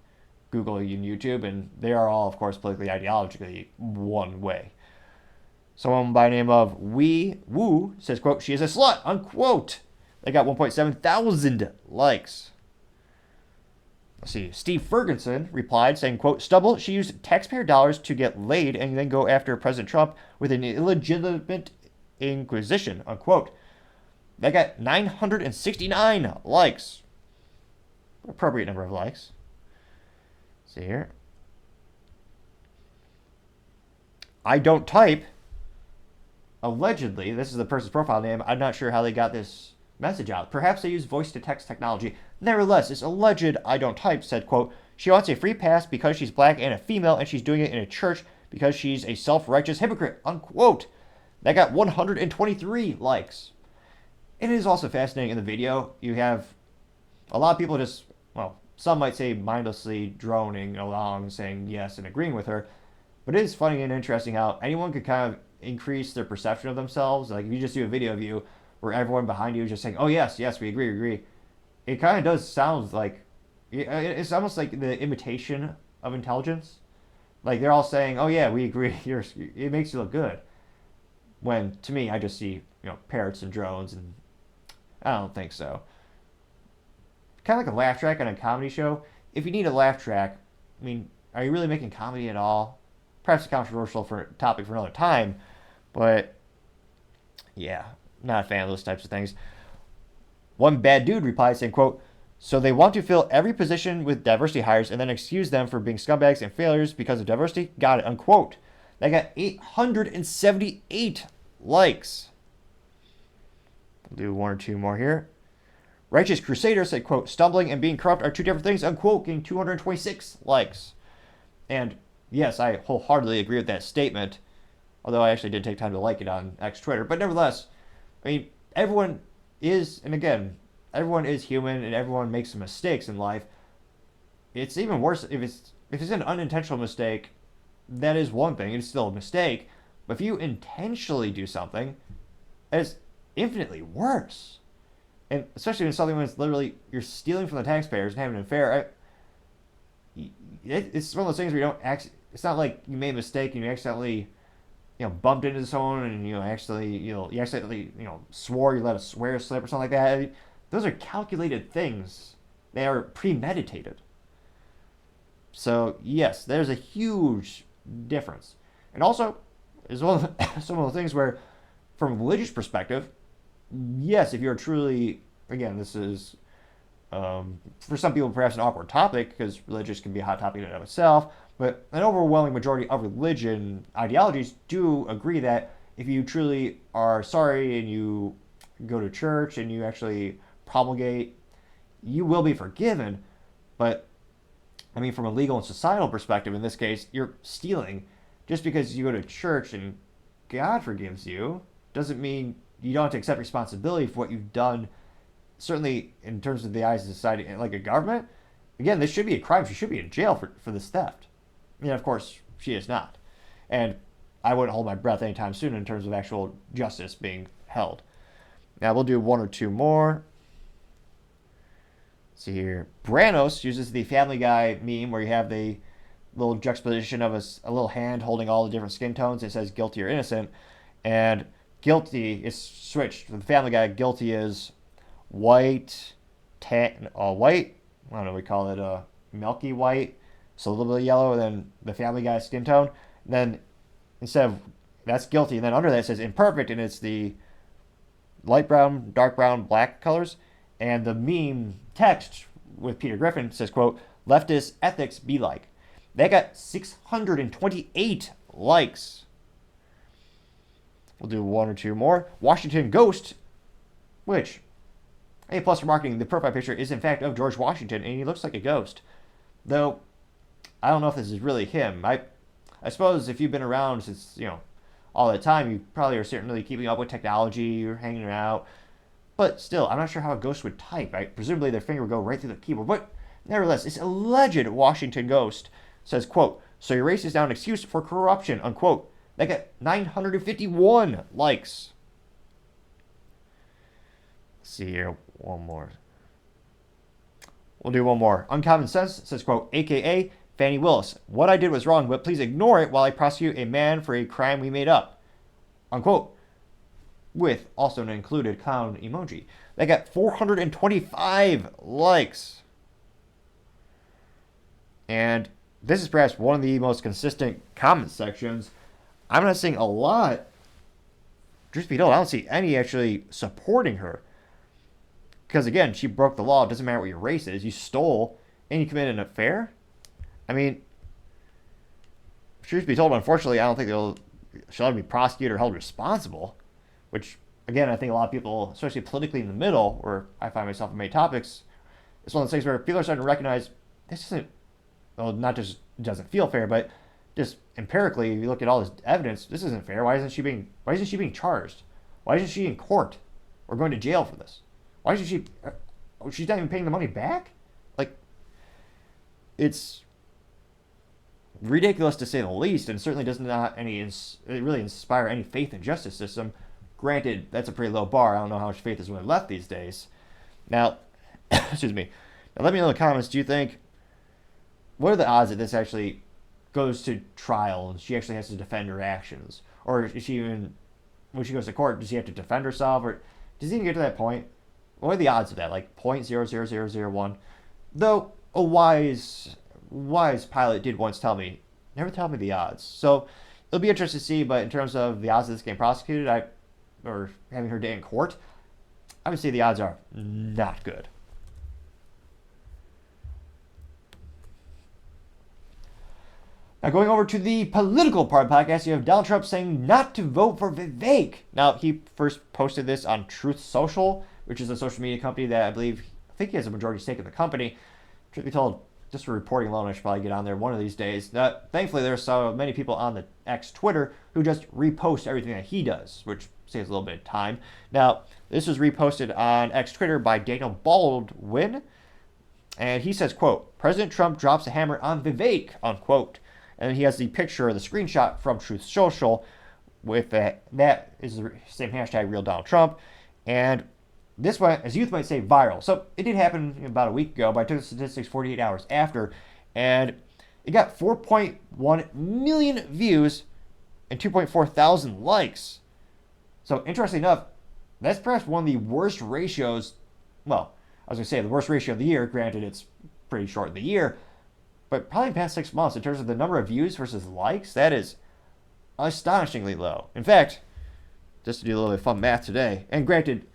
Google and YouTube, and they are all, of course, politically, ideologically one way. Someone by the name of Wee Woo says, quote, she is a slut, unquote. They got 1.7 thousand likes. Let's see. Steve Ferguson replied saying, quote, Stubble, she used taxpayer dollars to get laid and then go after President Trump with an illegitimate inquisition, unquote. They got 969 likes. Appropriate number of likes. See here. I don't type. Allegedly, this is the person's profile name. I'm not sure how they got this message out. Perhaps they use voice-to-text technology. Nevertheless, this alleged I don't type said, quote, she wants a free pass because she's black and a female, and she's doing it in a church because she's a self-righteous hypocrite, unquote. That got 123 likes. And it is also fascinating in the video. You have a lot of people just, well, some might say mindlessly droning along, saying yes and agreeing with her. But it is funny and interesting how anyone could kind of increase their perception of themselves. Like if you just do a video of you where everyone behind you is just saying, oh, yes, we agree. It kind of does sound like, it's almost like the imitation of intelligence. Like they're all saying, oh, yeah, we agree. It makes you look good. When, to me, I just see, parrots and drones, and I don't think so. Kind of like a laugh track on a comedy show. If you need a laugh track, I mean, are you really making comedy at all? Perhaps a controversial topic for another time, but yeah, not a fan of those types of things. One bad dude replied saying, quote, so they want to fill every position with diversity hires and then excuse them for being scumbags and failures because of diversity? Got it, unquote. They got 878 likes. We'll do one or two more here. Righteous Crusader said, quote, stumbling and being corrupt are two different things, unquote, getting 226 likes. And yes, I wholeheartedly agree with that statement, although I actually did take time to like it on X Twitter. But nevertheless, I mean, everyone is, and again, everyone is human and everyone makes some mistakes in life. It's even worse if it's an unintentional mistake. That is one thing. It's still a mistake. But if you intentionally do something, that is infinitely worse. And especially when something when it's literally you're stealing from the taxpayers and having an affair. It's one of those things where you don't it's not like you made a mistake and you accidentally, bumped into someone and you accidentally swore, you let a swear slip or something like that. Those are calculated things. They are premeditated. So yes, there's a huge difference. And also, it's one of some of the things where, from a religious perspective, yes, if you're truly, again, this is for some people perhaps an awkward topic because religious can be a hot topic in and of itself, but an overwhelming majority of religion ideologies do agree that if you truly are sorry and you go to church and you actually promulgate, you will be forgiven. But I mean, from a legal and societal perspective, in this case, you're stealing. Just because you go to church and God forgives you doesn't mean you don't have to accept responsibility for what you've done. Certainly, in terms of the eyes of society, like a government, again, this should be a crime. She should be in jail for this theft. I mean, of course, she is not. And I wouldn't hold my breath anytime soon in terms of actual justice being held. Now, we'll do one or two more. Let's see here. Branos uses the Family Guy meme where you have the little juxtaposition of a little hand holding all the different skin tones. It says guilty or innocent. And guilty is switched. For the Family Guy, guilty is white, white. I don't know, we call it milky white. So a little bit of yellow, and then the Family Guy skin tone. And then instead of, that's guilty. And then under that it says imperfect, and it's the light brown, dark brown, black colors. And the meme text with Peter Griffin says, quote, leftist ethics be like. They got 628 likes. We'll do one or two more. Washington Ghost, which, A+ for marketing, the profile picture is in fact of George Washington, and he looks like a ghost. Though, I don't know if this is really him. I suppose if you've been around since, all the time, you probably are certainly keeping up with technology, you're hanging out. But still, I'm not sure how a ghost would type. Presumably their finger would go right through the keyboard. But nevertheless, this alleged Washington Ghost says, quote, so your race is now an excuse for corruption, unquote. They got 951 likes. Let's see here. One more. We'll do one more. Uncommon Sense says, quote, AKA Fani Willis. What I did was wrong, but please ignore it while I prosecute a man for a crime we made up. Unquote. With also an included clown emoji. They got 425 likes. And this is perhaps one of the most consistent comment sections. I'm not seeing a lot. Truth be told, I don't see any actually supporting her. Because again, she broke the law. It doesn't matter what your race is. You stole and you committed an affair. I mean, truth be told, unfortunately, I don't think she'll ever be prosecuted or held responsible. Which, again, I think a lot of people, especially politically in the middle, where I find myself in many topics, it's one of those things where people are starting to recognize this isn't, well, not just doesn't feel fair, but just empirically, if you look at all this evidence, this isn't fair. Why isn't she being charged? Why isn't she in court or going to jail for this? Why isn't she? She's not even paying the money back. Like, it's ridiculous to say the least, and certainly does not really inspire any faith in justice system. Granted, that's a pretty low bar. I don't know how much faith is really left these days. Now, excuse me. Now, let me know in the comments. Do you think, what are the odds that this actually goes to trial and she actually has to defend her actions, or is she even, when she goes to court, does she have to defend herself, or does he even get to that point? What are the odds of that? Like 0.00001. Though a wise pilot did once tell me, never tell me the odds. So it'll be interesting to see. But in terms of the odds of this getting prosecuted, or having her day in court, I would say the odds are not good. Now, going over to the political part of the podcast, you have Donald Trump saying not to vote for Vivek. Now, he first posted this on Truth Social, which is a social media company that I think he has a majority stake in the company. Truth be told, just for reporting alone, I should probably get on there one of these days. Now, thankfully, there's so many people on the X Twitter who just repost everything that he does, which saves a little bit of time. Now, this was reposted on X Twitter by Daniel Baldwin, and he says, quote, President Trump drops a hammer on Vivek, unquote. And then he has the picture, the screenshot from Truth Social with that is the same hashtag, Real Donald Trump. And this went, as youth might say, viral. So it did happen about a week ago, but I took the statistics 48 hours after, and it got 4.1 million views and 2.4 thousand likes. So interesting enough, that's perhaps one of the worst ratios. Well, I was going to say the worst ratio of the year. Granted, it's pretty short in the year. But probably in the past 6 months, in terms of the number of views versus likes, that is astonishingly low. In fact, just to do a little bit of fun math today, and granted,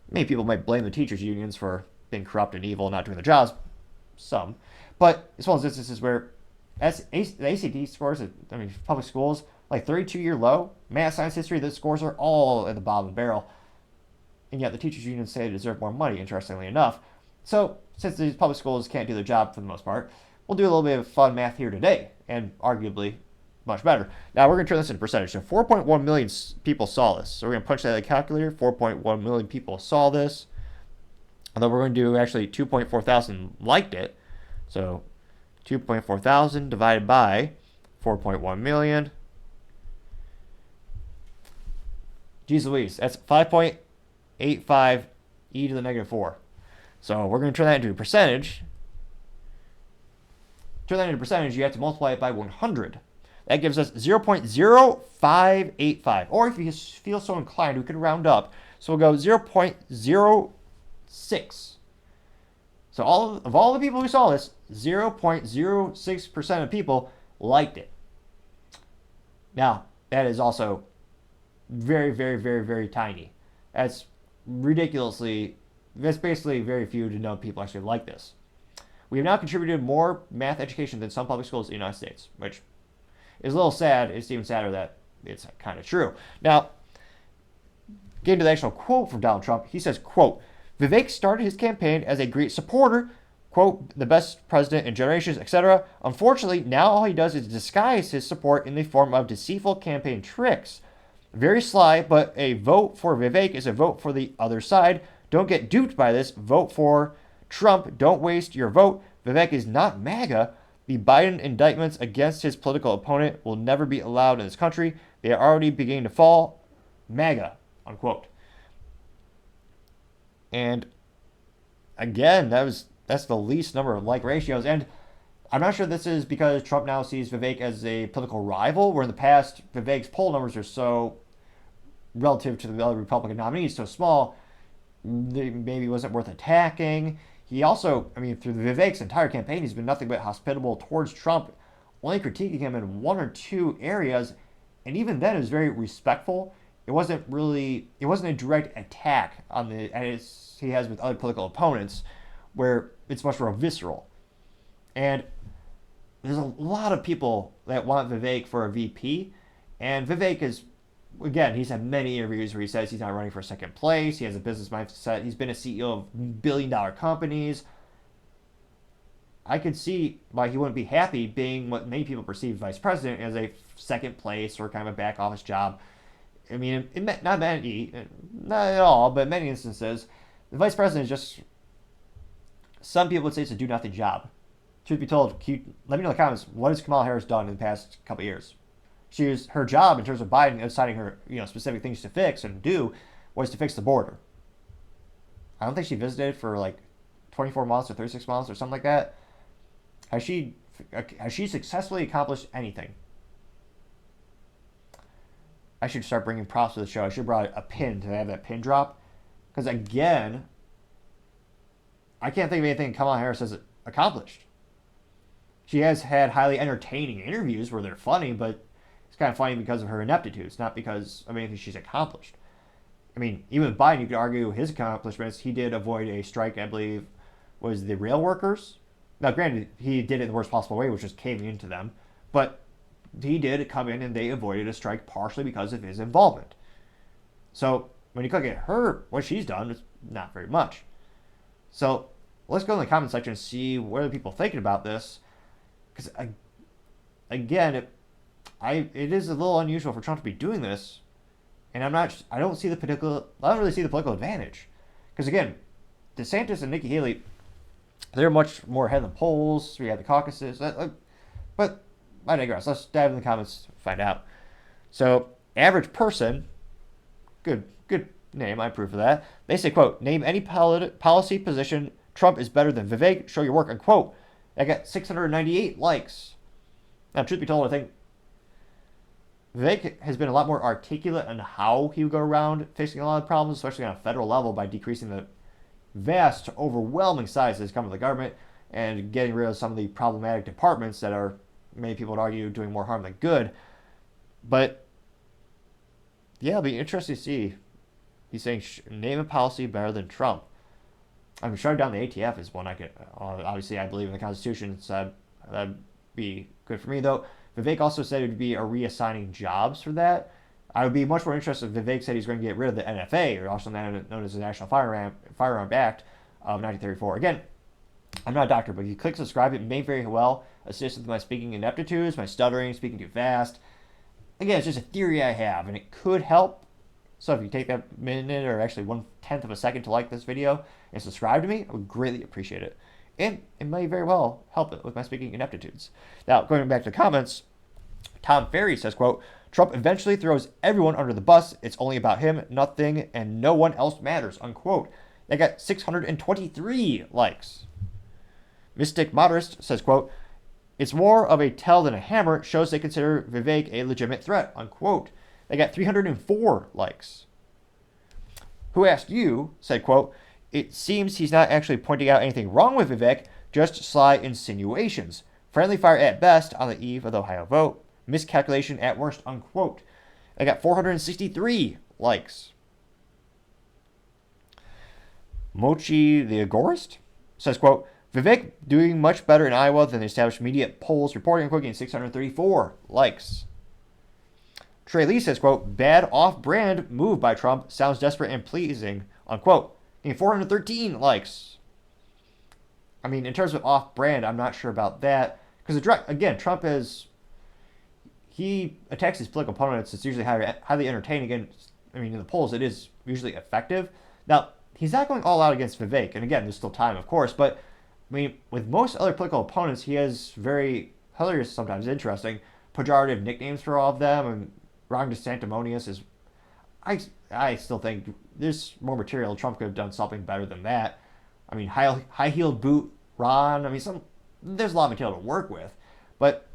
many people might blame the teachers' unions for being corrupt and evil, not doing their jobs. Some. But it's one of those instances where the ACT scores, public schools, like 32-year low. Math, science, history, those scores are all at the bottom of the barrel. And yet the teachers' unions say they deserve more money, interestingly enough. So, since these public schools can't do their job for the most part, we'll do a little bit of fun math here today, and arguably much better. Now, we're going to turn this into percentage. So 4.1 million people saw this. So we're going to punch that in the calculator. 4.1 million people saw this. And then we're going to do actually 2.4 thousand liked it. So 2.4 thousand divided by 4.1 million. Jeez Louise, that's 5.85 e to the negative 4. So we're going to turn that into a percentage. Turn that into percentage, you have to multiply it by 100. That gives us 0.0585. Or if you feel so inclined, we can round up. So we'll go 0.06. So of all the people who saw this, 0.06% of people liked it. Now, that is also very, very, very, very tiny. That's basically very few to know people actually like this. We have now contributed more math education than some public schools in the United States, which is a little sad. It's even sadder that it's kind of true. Now, getting to the actual quote from Donald Trump, he says, quote, Vivek started his campaign as a great supporter, quote, the best president in generations, etc. Unfortunately, now all he does is disguise his support in the form of deceitful campaign tricks. Very sly, but a vote for Vivek is a vote for the other side. Don't get duped by this. Vote for Trump. Don't waste your vote. Vivek is not MAGA. The Biden indictments against his political opponent will never be allowed in this country. They are already beginning to fall. MAGA, unquote. And again, that's the least number of like ratios. And I'm not sure this is because Trump now sees Vivek as a political rival, where in the past, Vivek's poll numbers are so, relative to the other Republican nominees, so small, they maybe wasn't worth attacking. He also, I mean, through Vivek's entire campaign, he's been nothing but hospitable towards Trump, only critiquing him in one or two areas, and even then it was very respectful. It wasn't a direct attack on as he has with other political opponents, where it's much more visceral. And there's a lot of people that want Vivek for a VP, and Vivek is, again, he's had many interviews where he says he's not running for second place. He has a business mindset. He's been a CEO of billion-dollar companies. I could see why he wouldn't be happy being what many people perceive vice president as a second place or kind of a back office job. I mean, not at all, but in many instances, the vice president is just, some people would say it's a do-nothing job. Truth be told, let me know in the comments, what has Kamala Harris done in the past couple of years? Her job in terms of Biden deciding her, specific things to fix and do was to fix the border. I don't think she visited for like 24 months or 36 months or something like that. Has she successfully accomplished anything? I should start bringing props to the show. I should have brought a pin to have that pin drop. Because again, I can't think of anything Kamala Harris has accomplished. She has had highly entertaining interviews where they're funny, but it's kind of funny because of her ineptitudes, not because of anything she's accomplished. I mean, even with Biden, you could argue his accomplishments. He did avoid a strike, I believe, was the rail workers. Now, granted, he did it in the worst possible way, which was caving into them. But he did come in and they avoided a strike partially because of his involvement. So when you look at her, what she's done is not very much. So let's go in the comment section and see what are people thinking about this. Because again, it is a little unusual for Trump to be doing this, and I don't really see the political advantage. Because again, DeSantis and Nikki Haley, they're much more ahead in the polls. We had the caucuses, but I digress. Let's dive in the comments to find out. So, average person, good name, I approve of that. They say, quote, name any policy position Trump is better than Vivek, show your work, unquote. I got 698 likes. Now, truth be told, I think Vivek has been a lot more articulate on how he would go around fixing a lot of problems, especially on a federal level, by decreasing the vast, overwhelming size that's come of the government and getting rid of some of the problematic departments that are, many people would argue, doing more harm than good. But, yeah, it'll be interesting to see. He's saying, name a policy better than Trump. I mean, shutting down the ATF is one I could, obviously I believe in the Constitution, so that'd be good for me, though. Vivek also said it would be a reassigning jobs for that. I would be much more interested if Vivek said he's going to get rid of the NFA, or also known as the National Firearm Act of 1934. Again, I'm not a doctor, but if you click subscribe, it may very well assist with my speaking ineptitudes, my stuttering, speaking too fast. Again, it's just a theory I have, and it could help. So if you take that minute or actually 1/10 of a second to like this video and subscribe to me, I would greatly appreciate it. And it may very well help it with my speaking ineptitudes. Now, going back to the comments, Tom Ferry says, quote, Trump eventually throws everyone under the bus. It's only about him, nothing, and no one else matters, unquote. They got 623 likes. Mystic Modest says, quote, it's more of a tell than a hammer. It shows they consider Vivek a legitimate threat, unquote. They got 304 likes. Who Asked You said, quote, it seems he's not actually pointing out anything wrong with Vivek, just sly insinuations. Friendly fire at best on the eve of the Ohio vote. Miscalculation at worst, unquote. They got 463 likes. Mochi the Agorist says, quote, Vivek doing much better in Iowa than the established media polls reporting, unquote, getting 634 likes. Trey Lee says, quote, bad off-brand move by Trump, sounds desperate and pleasing, unquote. Getting 413 likes. I mean, in terms of off-brand, I'm not sure about that. Because, again, Trump he attacks his political opponents. It's usually highly entertaining. Again, I mean, in the polls, it is usually effective. Now, he's not going all out against Vivek. And again, there's still time, of course. But, I mean, with most other political opponents, he has very hilarious, sometimes interesting, pejorative nicknames for all of them. And Ron DeSanctimonious is... I still think there's more material. Trump could have done something better than that. I mean, high-heeled boot Ron. I mean, there's a lot of material to work with. But,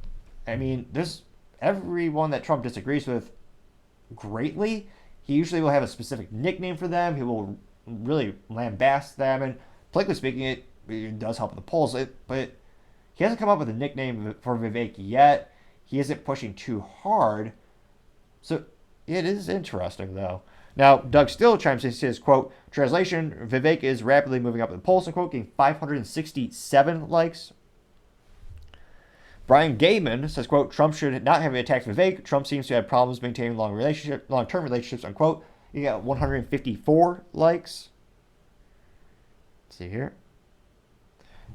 I mean, there's everyone that Trump disagrees with greatly, he usually will have a specific nickname for them. He will really lambast them. And politically speaking, it does help in the polls. But he hasn't come up with a nickname for Vivek yet. He isn't pushing too hard. So it is interesting, though. Now, Doug Still chimes in, says, quote, translation, Vivek is rapidly moving up in the polls, unquote, getting 567 likes. Brian Gayman says, quote, Trump should not have attacked Vivek. Trump seems to have problems maintaining long-term relationships, unquote. You got 154 likes. Let's see here.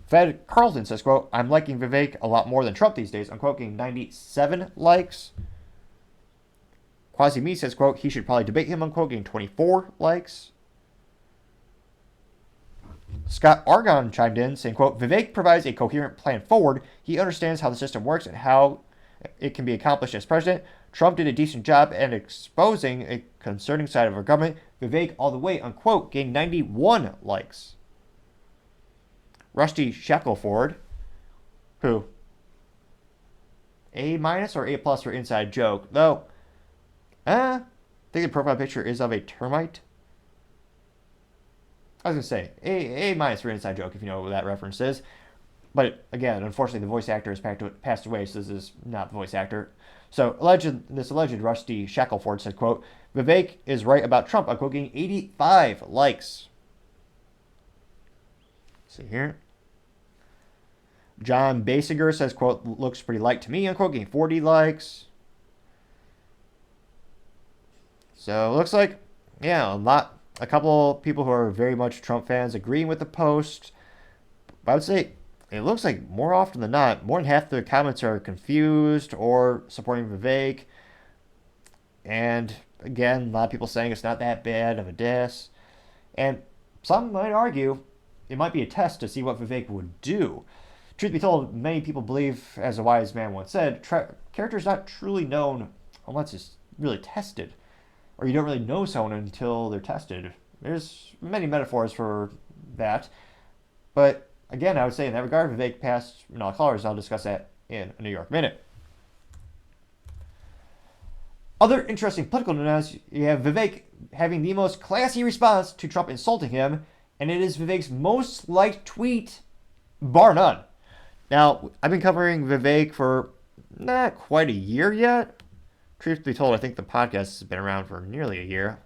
Fed Carlton says, quote, I'm liking Vivek a lot more than Trump these days, unquote, getting 97 likes. Quasi Me says, quote, he should probably debate him, unquote, getting 24 likes. Scott Argon chimed in, saying, quote, Vivek provides a coherent plan forward. He understands how the system works and how it can be accomplished as president. Trump did a decent job at exposing a concerning side of our government. Vivek all the way, unquote, getting 91 likes. Rusty Shackelford, who? A- or A+ for inside joke, though. I think the profile picture is of a termite. I was going to say, A- for inside joke, if you know what that reference is. But again, unfortunately, the voice actor has passed away, so this is not the voice actor. So this alleged Rusty Shackelford said, quote, Vivek is right about Trump, unquote, getting 85 likes. See here. John Basinger says, quote, looks pretty light to me, unquote, getting 40 likes. So it looks like, yeah, a couple people who are very much Trump fans agreeing with the post. But I would say it looks like more often than not, more than half the comments are confused or supporting Vivek. And again, a lot of people saying it's not that bad of a diss. And some might argue it might be a test to see what Vivek would do. Truth be told, many people believe, as a wise man once said, character is not truly known unless it's really tested. Or you don't really know someone until they're tested. There's many metaphors for that. But again, I would say in that regard, Vivek passed all colors. I'll discuss that in a New York Minute. Other interesting political news, you have Vivek having the most classy response to Trump insulting him, and it is Vivek's most liked tweet, bar none. Now, I've been covering Vivek for not quite a year yet. Truth be told, I think the podcast has been around for nearly a year.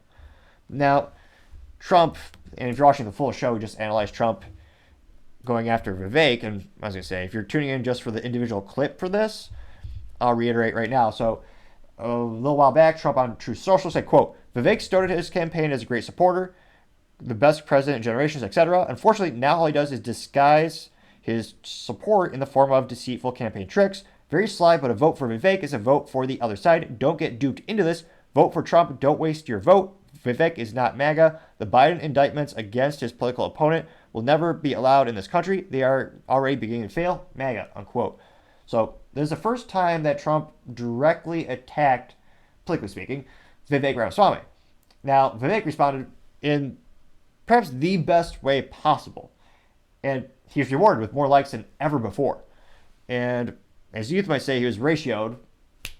Now, Trump, and if you're watching the full show, we just analyzed Trump going after Vivek. And I was going to say, if you're tuning in just for the individual clip for this, I'll reiterate right now. So, a little while back, Trump on Truth Social said, quote, Vivek started his campaign as a great supporter, the best president in generations, etc. Unfortunately, now all he does is disguise his support in the form of deceitful campaign tricks. Very sly, but a vote for Vivek is a vote for the other side. Don't get duped into this. Vote for Trump. Don't waste your vote. Vivek is not MAGA. The Biden indictments against his political opponent will never be allowed in this country. They are already beginning to fail. MAGA, unquote. So this is the first time that Trump directly attacked, politically speaking, Vivek Ramaswamy. Now, Vivek responded in perhaps the best way possible. And he was rewarded with more likes than ever before. And as youth might say, he was ratioed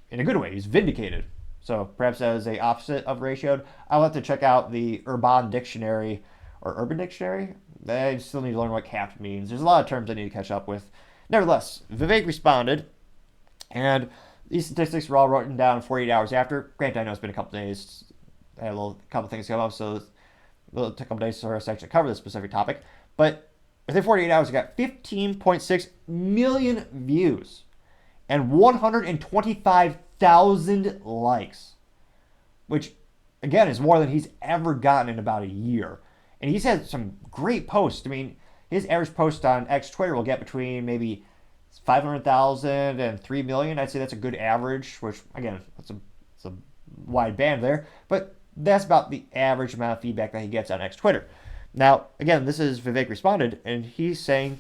in a good way. He's vindicated. So perhaps as a opposite of ratioed, I'll have to check out the Urban Dictionary or Urban Dictionary. I still need to learn what capped means. There's a lot of terms I need to catch up with. Nevertheless, Vivek responded, and these statistics were all written down 48 hours after. Granted, I know it's been a couple days. I had a couple things come up, so it'll take a couple days for us to actually cover this specific topic. But within 48 hours, it got 15.6 million views and 125,000 likes, which, again, is more than he's ever gotten in about a year. And he's had some great posts. I mean, his average post on X Twitter will get between maybe 500,000 and 3 million. I'd say that's a good average, which, again, it's a wide band there. But that's about the average amount of feedback that he gets on X Twitter. Now, again, this is Vivek responded, and he's saying,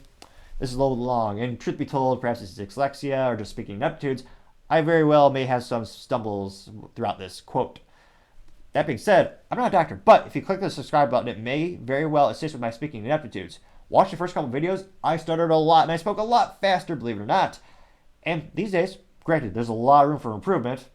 this is a little long, and truth be told, perhaps it's dyslexia or just speaking ineptitudes. I very well may have some stumbles throughout this quote. That being said, I'm not a doctor, but if you click the subscribe button, it may very well assist with my speaking ineptitudes. watched the first couple videos, I stuttered a lot and I spoke a lot faster, believe it or not. And these days, granted, there's a lot of room for improvement.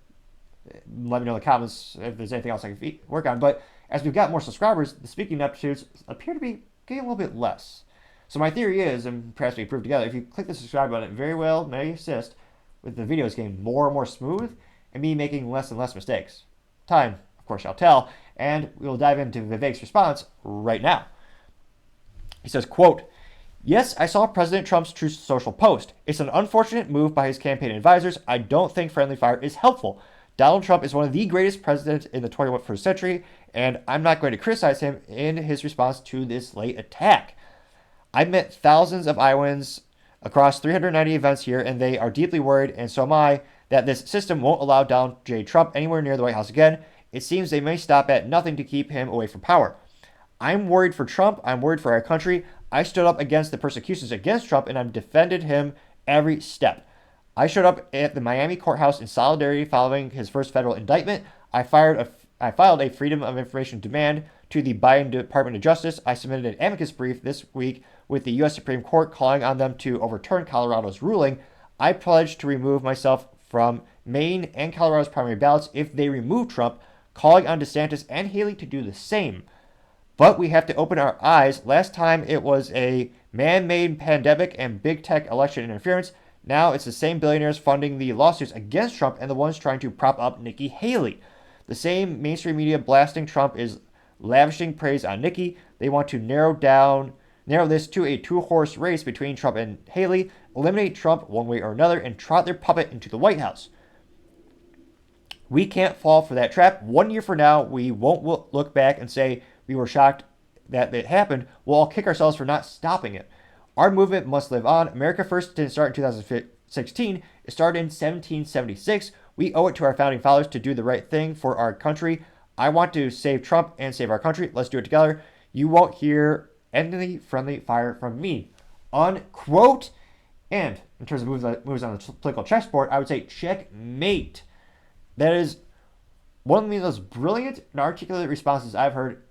Let me know in the comments if there's anything else I can work on. But as we've got more subscribers, the speaking aptitudes appear to be getting a little bit less. So my theory is, and perhaps we prove together, if you click the subscribe button, it very well may assist with the videos getting more and more smooth and me making less and less mistakes. Time, of course, shall tell, and we'll dive into Vivek's response right now. He says, quote, "Yes, I saw President Trump's Truth Social post. It's an unfortunate move by his campaign advisors. I don't think friendly fire is helpful. Donald Trump is one of the greatest presidents in the 21st century, and I'm not going to criticize him in his response to this late attack. I've met thousands of Iowans across 390 events here, and they are deeply worried, and so am I, that this system won't allow Donald J. Trump anywhere near the White House again. It seems they may stop at nothing to keep him away from power. I'm worried for Trump. I'm worried for our country. I stood up against the persecutions against Trump, and I've defended him every step. I showed up at the Miami courthouse in solidarity following his first federal indictment. I filed a Freedom of Information demand to the Biden Department of Justice. I submitted an amicus brief this week with the U.S. Supreme Court calling on them to overturn Colorado's ruling. I pledged to remove myself from Maine and Colorado's primary ballots if they remove Trump, calling on DeSantis and Haley to do the same. But we have to open our eyes. Last time it was a man-made pandemic and big tech election interference. Now it's the same billionaires funding the lawsuits against Trump and the ones trying to prop up Nikki Haley. The same mainstream media blasting Trump is lavishing praise on Nikki. They want to narrow this to a two-horse race between Trump and Haley, eliminate Trump one way or another, and trot their puppet into the White House. We can't fall for that trap. 1 year from now, we won't look back and say we were shocked that it happened. We'll all kick ourselves for not stopping it. Our movement must live on. America First didn't start in 2016. It started in 1776. We owe it to our founding fathers to do the right thing for our country. I want to save Trump and save our country. Let's do it together. You won't hear any friendly fire from me." Unquote. And in terms of moves on the political chessboard, I would say checkmate. That is one of the most brilliant and articulate responses I've heard,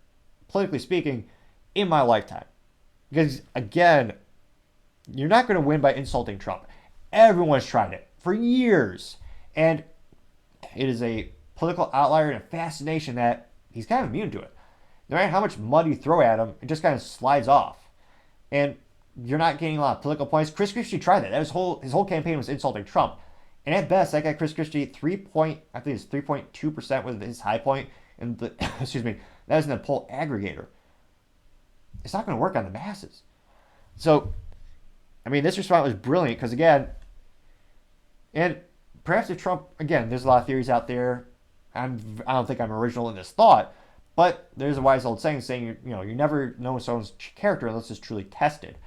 politically speaking, in my lifetime. Because, again, you're not going to win by insulting Trump. Everyone's tried it for years. And it is a political outlier and a fascination that he's kind of immune to it. No matter how much mud you throw at him, it just kind of slides off. And you're not getting a lot of political points. Chris Christie tried that. His whole campaign was insulting Trump. And at best, that guy Chris Christie, 3.2% was his high point. And excuse me, that was in the poll aggregator. It's not going to work on the masses. So, I mean, this response was brilliant because, again, and perhaps if Trump, again, there's a lot of theories out there. I don't think I'm original in this thought, but there's a wise old saying you never know someone's character unless it's truly tested.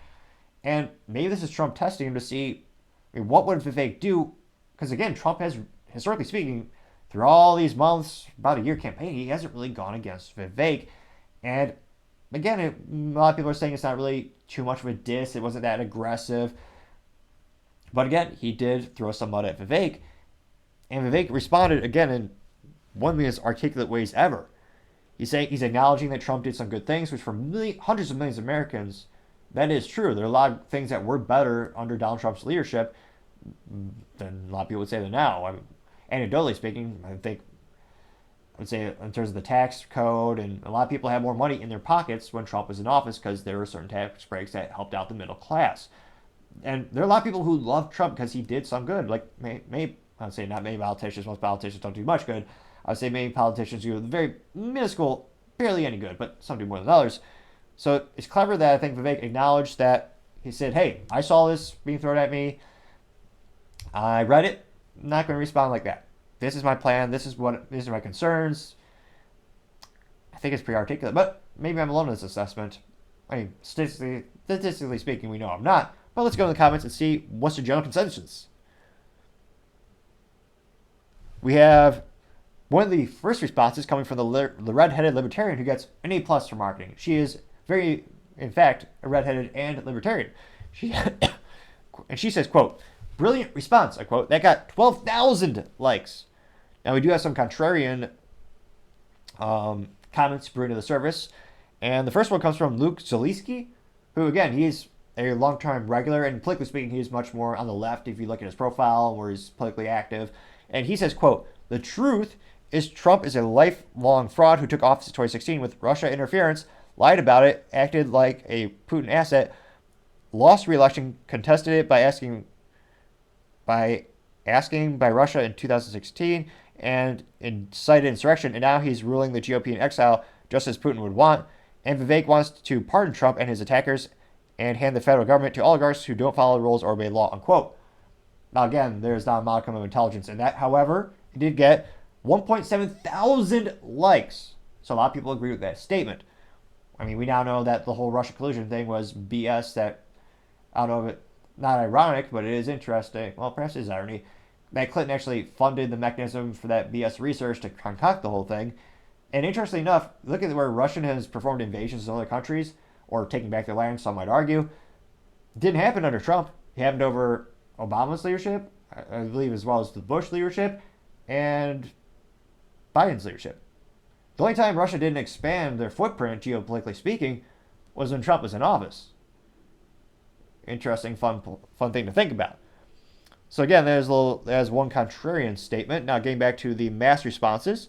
And maybe this is Trump testing him to see, I mean, what would Vivek do? Because, again, Trump has, historically speaking, through all these months, about a year campaign, he hasn't really gone against Vivek. And again, a lot of people are saying it's not really too much of a diss. It wasn't that aggressive. But again, he did throw some mud at Vivek. And Vivek responded, again, in one of the most articulate ways ever. He's acknowledging that Trump did some good things, which for hundreds of millions of Americans, that is true. There are a lot of things that were better under Donald Trump's leadership than a lot of people would say they're now. Anecdotally speaking, I would say in terms of the tax code, and a lot of people had more money in their pockets when Trump was in office because there were certain tax breaks that helped out the middle class. And there are a lot of people who love Trump because he did some good. Like, maybe, I'd say not many politicians. Most politicians don't do much good. I would say many politicians do very minuscule, barely any good, but some do more than others. So it's clever that I think Vivek acknowledged that. He said, hey, I saw this being thrown at me. I read it. I'm not going to respond like that. This is my plan. These are my concerns. I think it's pretty articulate, but maybe I'm alone in this assessment. I mean, statistically speaking, we know I'm not. But let's go in the comments and see what's the general consensus. We have one of the first responses coming from the red-headed libertarian who gets an A+ for marketing. She is in fact, a red-headed and libertarian. And she says, quote, "Brilliant response," I quote, "that got 12,000 likes." Now, we do have some contrarian comments brewing to the surface. And the first one comes from Luke Zaleski, who, again, he's a long-time regular, and politically speaking, he's much more on the left if you look at his profile, where he's politically active. And he says, quote, "The truth is Trump is a lifelong fraud who took office in 2016 with Russia interference, lied about it, acted like a Putin asset, lost re-election, contested it by asking by Russia in 2016, and incited insurrection, and now he's ruling the GOP in exile just as Putin would want. And Vivek wants to pardon Trump and his attackers and hand the federal government to oligarchs who don't follow the rules or obey law," unquote. Now, again, there's not a modicum of intelligence in that. However, it did get 1.7 thousand likes. So a lot of people agree with that statement. I mean, we now know that the whole Russia collusion thing was BS. That, I don't know if it, not ironic, but it is interesting. Well, perhaps it is irony. That Clinton actually funded the mechanism for that BS research to concoct the whole thing. And interestingly enough, look at where Russia has performed invasions in other countries, or taking back their land, some might argue. It didn't happen under Trump. It happened over Obama's leadership, I believe, as well as the Bush leadership, and Biden's leadership. The only time Russia didn't expand their footprint, geopolitically speaking, was when Trump was in office. Interesting, fun thing to think about. So again, there's one contrarian statement. Now getting back to the mass responses.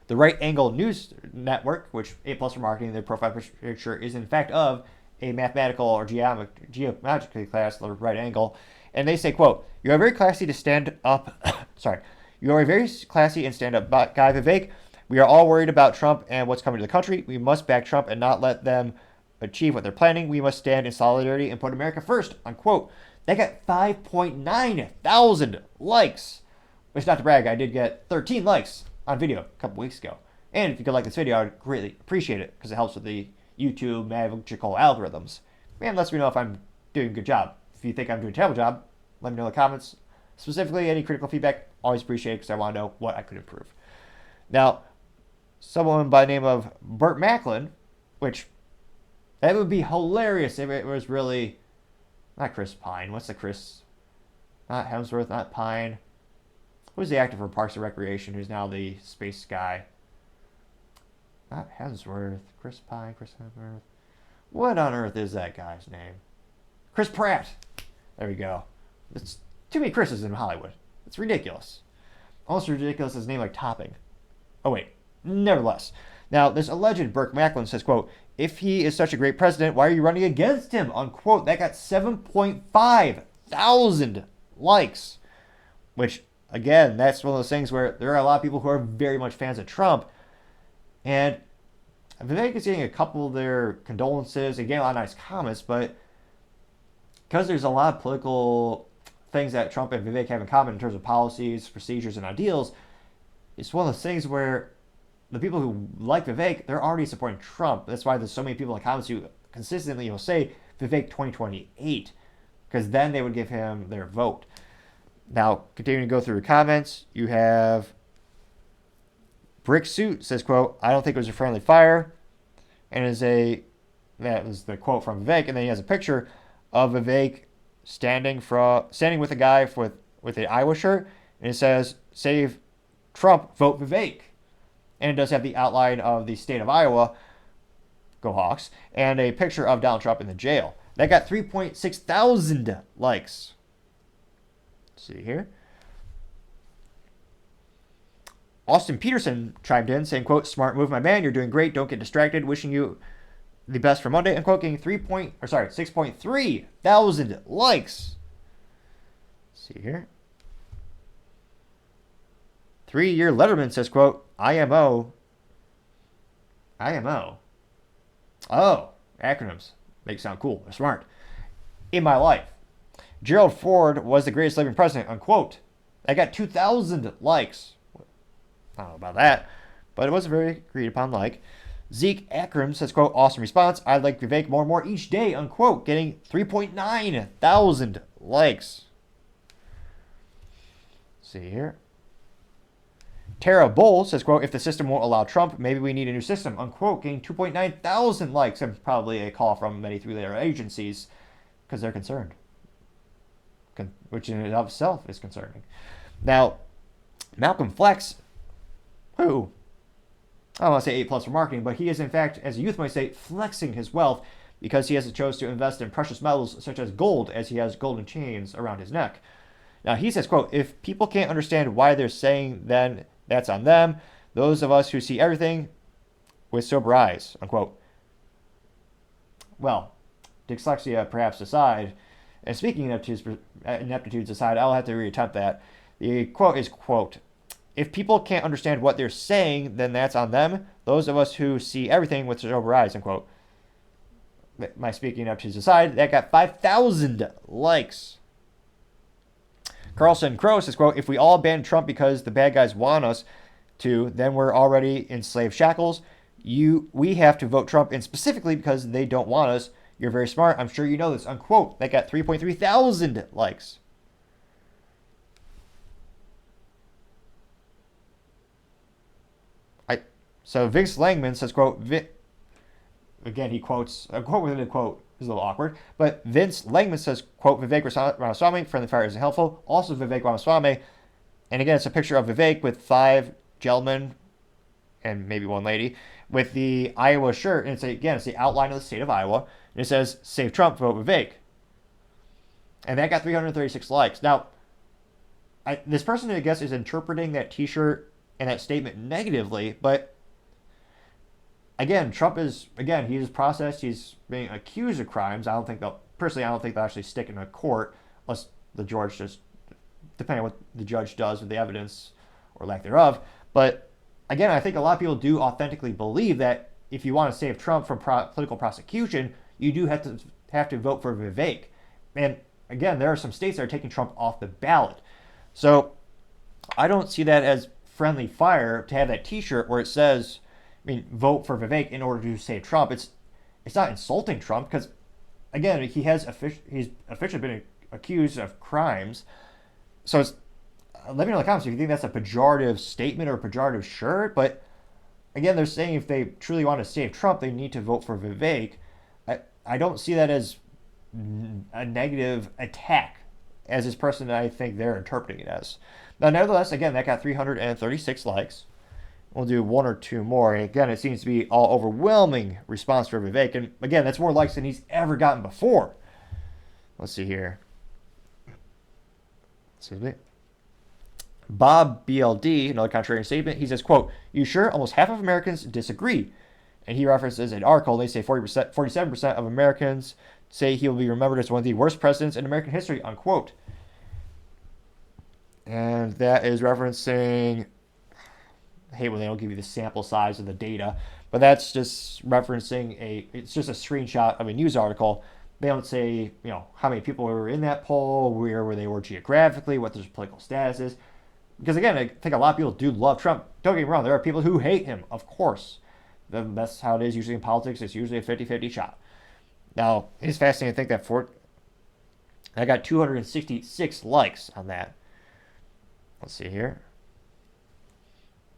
The Right Angle News Network, which A+ for marketing, their profile picture is in fact of a mathematical or geometry class, the right angle, and they say, quote, "You are very classy to stand up." Sorry, "You are a very classy and stand-up guy, Vivek. We are all worried about Trump and what's coming to the country. We must back Trump and not let them achieve what they're planning. We must stand in solidarity and put America first," unquote. They got 5.9 thousand likes. Which, not to brag, I did get 13 likes on video a couple weeks ago. And if you could like this video, I'd greatly appreciate it, because it helps with the YouTube magical algorithms. And lets me know if I'm doing a good job. If you think I'm doing a terrible job, let me know in the comments. Specifically, any critical feedback, always appreciate it, because I want to know what I could improve. Now, someone by the name of Burt Macklin, which, that would be hilarious if it was really, not Chris Pine. What's the Chris? Not Hemsworth, not Pine. Who's the actor for Parks and Recreation, who's now the space guy? Not Hemsworth. Chris Pine, Chris Hemsworth. What on earth is that guy's name? Chris Pratt. There we go. It's too many Chris's in Hollywood. It's ridiculous. Almost ridiculous as a name like Topping. Oh, wait. Nevertheless. Now, this alleged Burt Macklin says, quote, "If he is such a great president, why are you running against him?" Unquote. That got 7.5 thousand likes. Which, again, that's one of those things where there are a lot of people who are very much fans of Trump. And Vivek is getting a couple of their condolences and getting a lot of nice comments, but because there's a lot of political things that Trump and Vivek have in common in terms of policies, procedures, and ideals, it's one of those things where the people who like Vivek, they're already supporting Trump. That's why there's so many people in the comments who consistently will say Vivek 2028, because then they would give him their vote. Now, continuing to go through the comments, you have Brick Suit says, quote, "I don't think it was a friendly fire," and that was the quote from Vivek, and then he has a picture of Vivek standing with a guy with an Iowa shirt, and it says, "Save Trump, vote Vivek," and it does have the outline of the state of Iowa, go Hawks, and a picture of Donald Trump in the jail. That got 3.6 thousand likes. Let's see here. Austin Peterson chimed in saying, quote, "Smart move, my man. You're doing great. Don't get distracted. Wishing you the best for Monday," unquote, getting 6.3 thousand likes. Let's see here. 3-year Letterman says, quote, IMO. Oh, acronyms. Make it sound cool. They're smart. "In my life. Gerald Ford was the greatest living president," unquote. I got 2,000 likes. I don't know about that, but it was a very agreed upon like. Zeke Akram says, quote, "Awesome response. I'd like Vivek more and more each day," unquote, getting 3.9 thousand likes. Let's see here. Tara Bull says, quote, "If the system won't allow Trump, maybe we need a new system," unquote, getting 2.9 thousand likes, and probably a call from many three-letter agencies because they're concerned, which in and of itself is concerning. Now, Malcolm Flex, who, I don't want to say A+ for marketing, but he is in fact, as a youth might say, flexing his wealth because he has chose to invest in precious metals such as gold, as he has golden chains around his neck. Now he says, quote, if people can't understand why they're saying, then that's on them. Those of us who see everything with sober eyes, unquote. Well, dyslexia perhaps aside, and speaking of ineptitudes aside, I'll have to reattempt that. The quote is, quote, if people can't understand what they're saying, then that's on them. Those of us who see everything with sober eyes, unquote. My speaking ineptitudes aside, that got 5,000 likes. Carlson Crow says, quote, if we all ban Trump because the bad guys want us to, then we're already in slave shackles. We have to vote Trump, and specifically because they don't want us. You're very smart. I'm sure you know this, unquote. That got 3.3 thousand likes. So Vince Langman says, quote, again, he quotes, a quote within a quote is a little awkward, but Vince Langman says, quote, Vivek Ramaswamy, friendly fire isn't helpful. Also Vivek Ramaswamy. And again, it's a picture of Vivek with 5 gentlemen and maybe 1 lady with the Iowa shirt. And it's the outline of the state of Iowa. And it says, save Trump, vote Vivek. And that got 336 likes. Now, this person, I guess, is interpreting that t-shirt and that statement negatively, but again, Trump is, he's processed, he's being accused of crimes. I don't think they'll actually stick in a court unless the judge just, depending on what the judge does with the evidence or lack thereof. But again, I think a lot of people do authentically believe that if you want to save Trump from political prosecution, you do have to vote for Vivek. And again, there are some states that are taking Trump off the ballot. So I don't see that as friendly fire to have that t-shirt where it says, vote for Vivek in order to save Trump. It's not insulting Trump because, again, he's officially been accused of crimes. So let me know in the comments if you think that's a pejorative statement or a pejorative shirt. But again, they're saying if they truly want to save Trump, they need to vote for Vivek. I don't see that as a negative attack as this person I think they're interpreting it as. Now, nevertheless, again, that got 336 likes. We'll do 1 or 2 more. And again, it seems to be all overwhelming response for Vivek. And again, that's more likes than he's ever gotten before. Let's see here. Excuse me. Bob BLD, another contrarian statement, he says, quote, you sure? Almost half of Americans disagree. And he references an article. They say 47% of Americans say he will be remembered as one of the worst presidents in American history, unquote. And that is referencing, I hate when they don't give you the sample size of the data, but that's just referencing it's just a screenshot of a news article. They don't say, how many people were in that poll, where they were geographically, what their political status is. Because again, I think a lot of people do love Trump. Don't get me wrong, there are people who hate him, of course. That's how it is usually in politics. It's usually a 50-50 shot. Now, it's fascinating to think that I got 266 likes on that. Let's see here.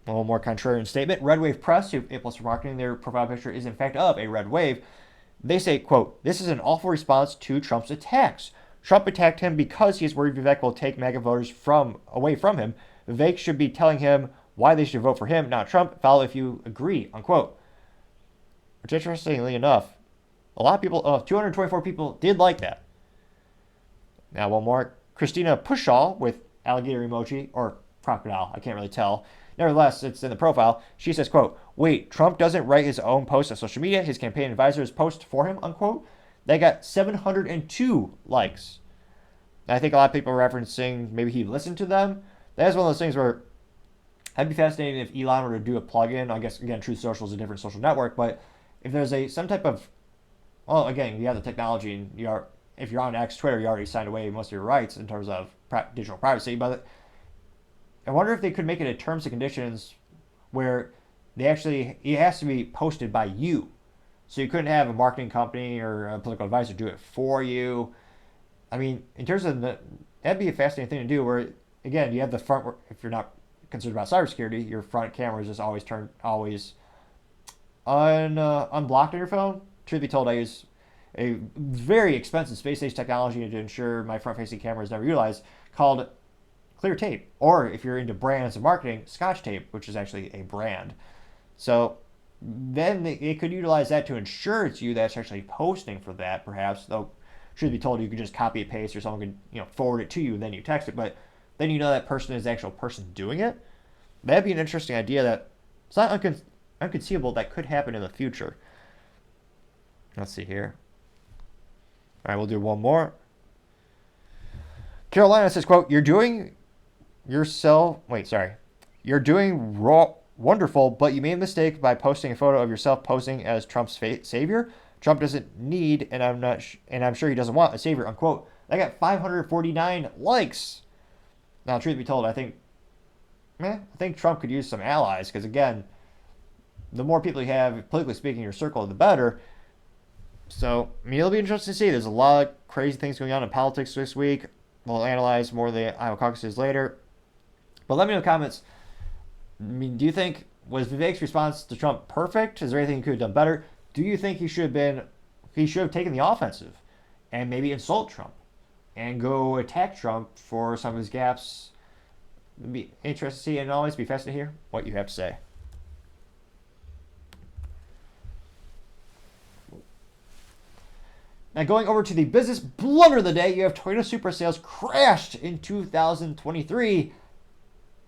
A little more contrarian statement. Red Wave Press, who A+ for marketing, their profile picture is in fact of a red wave. They say, quote, this is an awful response to Trump's attacks. Trump attacked him because he is worried Vivek will take MAGA voters away from him. Vivek should be telling him why they should vote for him, not Trump. Follow if you agree, unquote. Which, interestingly enough, a lot of people, 224 people did like that. Now, one more. Christina Pushaw with alligator emoji, or crocodile, I can't really tell. Nevertheless, it's in the profile. She says, quote, wait, Trump doesn't write his own posts on social media. His campaign advisors post for him, unquote. They got 702 likes. And I think a lot of people are referencing maybe he listened to them. That's one of those things where I'd be fascinated if Elon were to do a plugin. I guess, again, Truth Social is a different social network, but if there's some type of, well, again, you have the technology, and if you're on X, Twitter, you already signed away most of your rights in terms of digital privacy, but I wonder if they could make it a terms and conditions where it has to be posted by you. So you couldn't have a marketing company or a political advisor do it for you. I mean, in terms of that'd be a fascinating thing to do where, again, you have the front, if you're not concerned about cybersecurity, your front camera is just always unblocked on your phone. Truth be told, I use a very expensive space age technology to ensure my front-facing camera is never utilized called Clear Tape. Or if you're into brands and marketing, Scotch Tape, which is actually a brand. So then they could utilize that to ensure it's you that's actually posting for that, perhaps. Though, should be told you could just copy and paste, or someone could forward it to you and then you text it. But then that person is the actual person doing it. That'd be an interesting idea that it's not unconceivable that could happen in the future. Let's see here. All right, we'll do one more. Carolina says, quote, You're doing wonderful, but you made a mistake by posting a photo of yourself posing as Trump's savior. Trump doesn't need, and I'm sure he doesn't want a savior, unquote. I got 549 likes. Now, truth be told, I think Trump could use some allies, because again, the more people you have, politically speaking, in your circle, the better. So, it'll be interesting to see. There's a lot of crazy things going on in politics this week. We'll analyze more of the Iowa caucuses later. But let me know in the comments. Do you think, was Vivek's response to Trump perfect? Is there anything he could have done better? Do you think he should have taken the offensive and maybe insult Trump and go attack Trump for some of his gaps? It'd be interesting to see, and always be fascinating to hear what you have to say. Now, going over to the business blunder of the day, you have Toyota Supra sales crashed in 2023.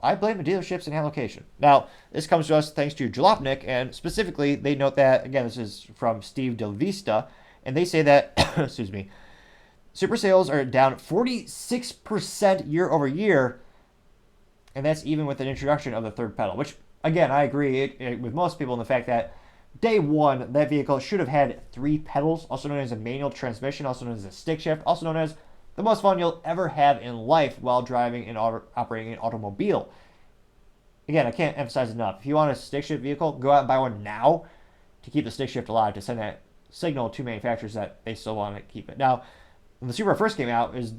I blame the dealerships and allocation. Now, this comes to us thanks to Jalopnik, and specifically, they note that, again, this is from Steve Del Vista, and they say that, excuse me, Supra sales are down 46% year over year, and that's even with an introduction of the third pedal, which, again, I agree with most people in the fact that day one, that vehicle should have had 3 pedals, also known as a manual transmission, also known as a stick shift, also known as the most fun you'll ever have in life while driving and operating an automobile. Again, I can't emphasize enough. If you want a stick shift vehicle, go out and buy one now to keep the stick shift alive, to send that signal to manufacturers that they still want to keep it. Now, when the Supra first came out, it was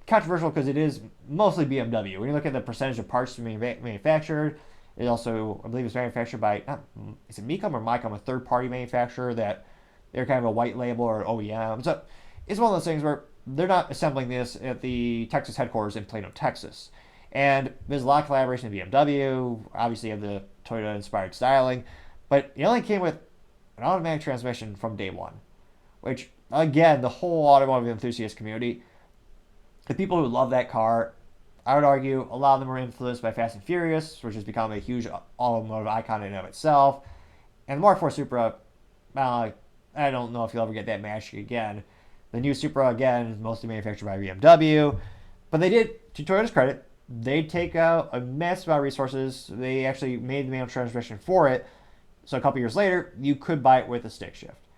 controversial because it is mostly BMW. When you look at the percentage of parts manufactured, it also, I believe, is manufactured by, is it Mecum or Micom, a third-party manufacturer that they're kind of a white label or OEM. So it's one of those things where they're not assembling this at the Texas headquarters in Plano, Texas. And there's a lot of collaboration with BMW. Obviously, you have the Toyota-inspired styling. But it only came with an automatic transmission from day one. Which, again, the whole automotive enthusiast community, the people who love that car, I would argue a lot of them were influenced by Fast and Furious, which has become a huge automotive icon in and of itself. And the Mark IV Supra, I don't know if you'll ever get that magic again. The new Supra, again, is mostly manufactured by BMW. But they did, to Toyota's credit, they take out a massive amount of resources. They actually made the manual transmission for it. So a couple years later, you could buy it with a stick shift.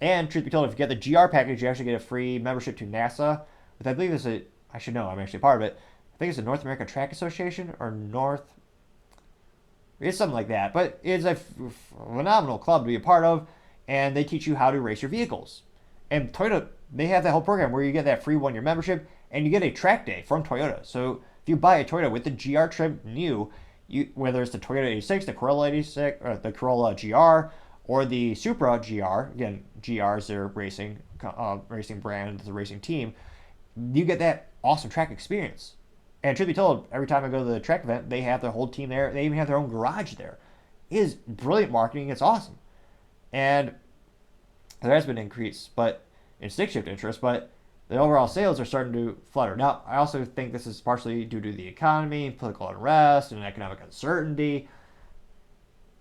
And truth be told, if you get the GR package, you actually get a free membership to NASA, which I believe is I should know, I'm actually part of it. I think it's the North American Track Association or it's something like that. But it's a phenomenal club to be a part of, and they teach you how to race your vehicles. And Toyota, they have that whole program where you get that free 1-year membership, and you get a track day from Toyota. So if you buy a Toyota with the GR trim new, whether it's the Toyota 86, the Corolla 86, or the Corolla GR, or the Supra GR, again, GR is their racing brand, the racing team, you get that awesome track experience. And truth be told, every time I go to the track event, they have their whole team there. They even have their own garage there. It is brilliant marketing. It's awesome. And there has been an increase in stick shift interest, but the overall sales are starting to flutter. Now, I also think this is partially due to the economy, political unrest, and economic uncertainty.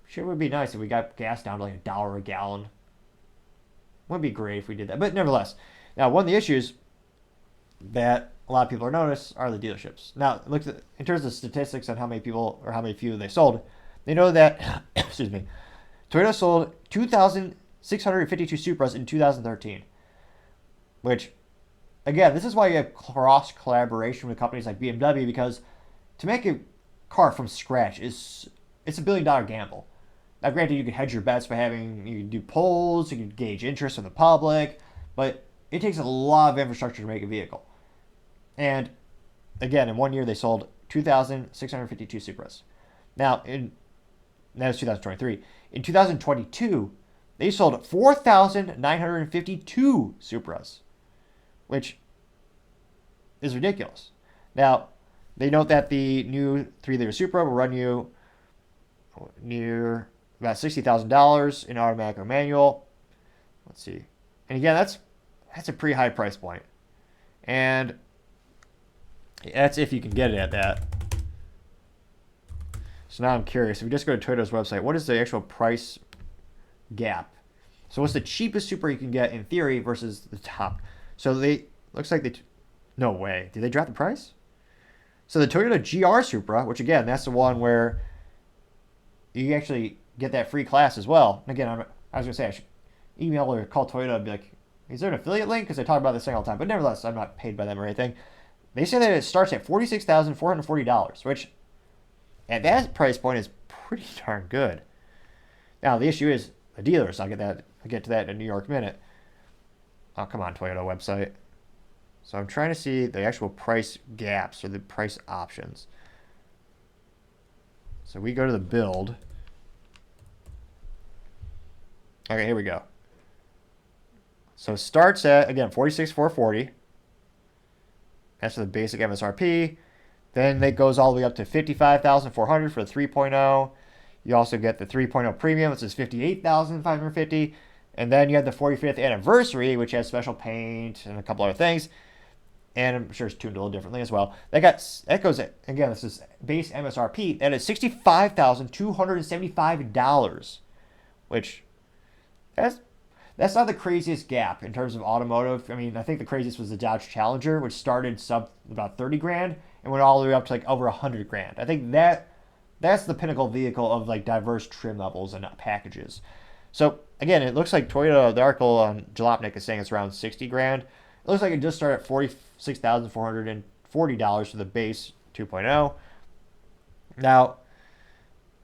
Sure would be nice if we got gas down to like $1 a gallon. Would be great if we did that. But nevertheless, now one of the issues that a lot of people are noticed are the dealerships. Now, look at in terms of statistics on how many people or how many few they sold. They know that, excuse me, Toyota sold 2,652 Supras in 2013, which, again, this is why you have cross collaboration with companies like BMW, because to make a car from scratch it's a $1 billion gamble. Now, granted, you can hedge your bets by you can do polls, you can gauge interest from the public, but it takes a lot of infrastructure to make a vehicle. And again, in 1 year, they sold 2,652 Supras. Now, that was 2023. In 2022, they sold 4,952 Supras, which is ridiculous. Now, they note that the new 3-liter Supra will run you near about $60,000 in automatic or manual. Let's see. And again, that's a pretty high price point. And that's if you can get it at that. So now I'm curious. If we just go to Toyota's website, what is the actual price gap? So what's the cheapest Supra you can get in theory versus the top? So looks like no way. Did they drop the price? So the Toyota GR Supra, which again, that's the one where you actually get that free class as well. And again, I was going to say, I should email or call Toyota and be like, is there an affiliate link? Because I talk about this thing all the time. But nevertheless, I'm not paid by them or anything. They say that it starts at $46,440, which at that price point is pretty darn good. Now, the issue is the dealers. I'll get to that in a New York minute. Oh, come on, Toyota website. So I'm trying to see the actual price gaps or the price options. So we go to the build. Okay, here we go. So it starts at, again, $46,440. That's for the basic MSRP. Then it goes all the way up to $55,400 for the 3.0. You also get the 3.0 premium, which is $58,550. And then you have the 45th anniversary, which has special paint and a couple other things. And I'm sure it's tuned a little differently as well. That goes, again, this is base MSRP. That is $65,275, which that's not the craziest gap in terms of automotive. I mean, I think the craziest was the Dodge Challenger, which started sub about 30 grand and went all the way up to like over 100 grand. I think that's the pinnacle vehicle of like diverse trim levels and packages. So again, it looks like Toyota, the article on Jalopnik is saying it's around 60 grand. It looks like it just started at $46,440 for the base 2.0. Now,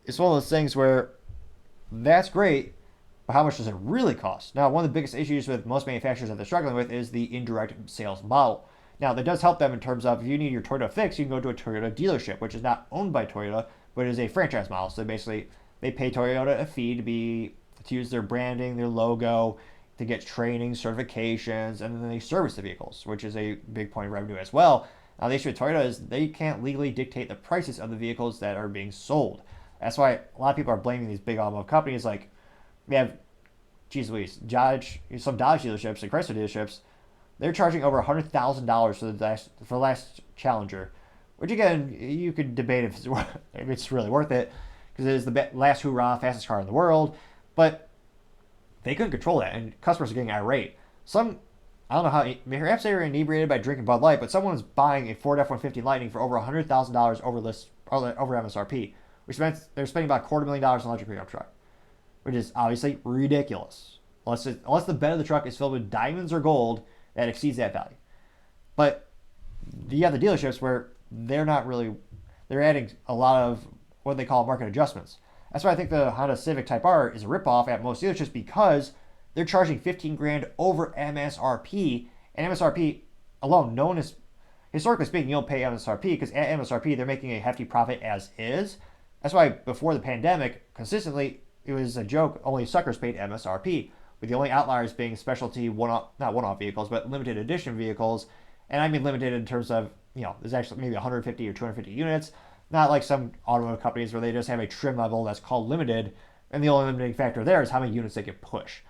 it's one of those things where that's great, but how much does it really cost? Now, one of the biggest issues with most manufacturers that they're struggling with is the indirect sales model. Now, that does help them in terms of if you need your Toyota fix, you can go to a Toyota dealership, which is not owned by Toyota, but is a franchise model. So basically, they pay Toyota a fee to use their branding, their logo, to get training, certifications, and then they service the vehicles, which is a big point of revenue as well. Now, the issue with Toyota is they can't legally dictate the prices of the vehicles that are being sold. That's why a lot of people are blaming these big automotive companies. Like, we have, geez Louise, some Dodge dealerships and Chrysler dealerships, they're charging over $100,000 for the last Challenger, which again, you could debate if it's really worth it, because it is the last hoorah, fastest car in the world, but they couldn't control that, and customers are getting irate. I don't know how, perhaps they were inebriated by drinking Bud Light, but someone's buying a Ford F-150 Lightning for over $100,000 over MSRP, which meant they're spending about $250,000 on an electric pickup truck, which is obviously ridiculous. Unless the bed of the truck is filled with diamonds or gold that exceeds that value. But you have the dealerships where they're adding a lot of what they call market adjustments. That's why I think the Honda Civic Type R is a ripoff at most dealerships, because they're charging 15 grand over MSRP, and MSRP alone, known as, historically speaking, you don't pay MSRP because at MSRP they're making a hefty profit as is. That's why before the pandemic, consistently, it was a joke, only suckers paid MSRP, with the only outliers being specialty not one-off vehicles, but limited edition vehicles. And I mean limited in terms of, there's actually maybe 150 or 250 units. Not like some automotive companies where they just have a trim level that's called limited, and the only limiting factor there is how many units they can push.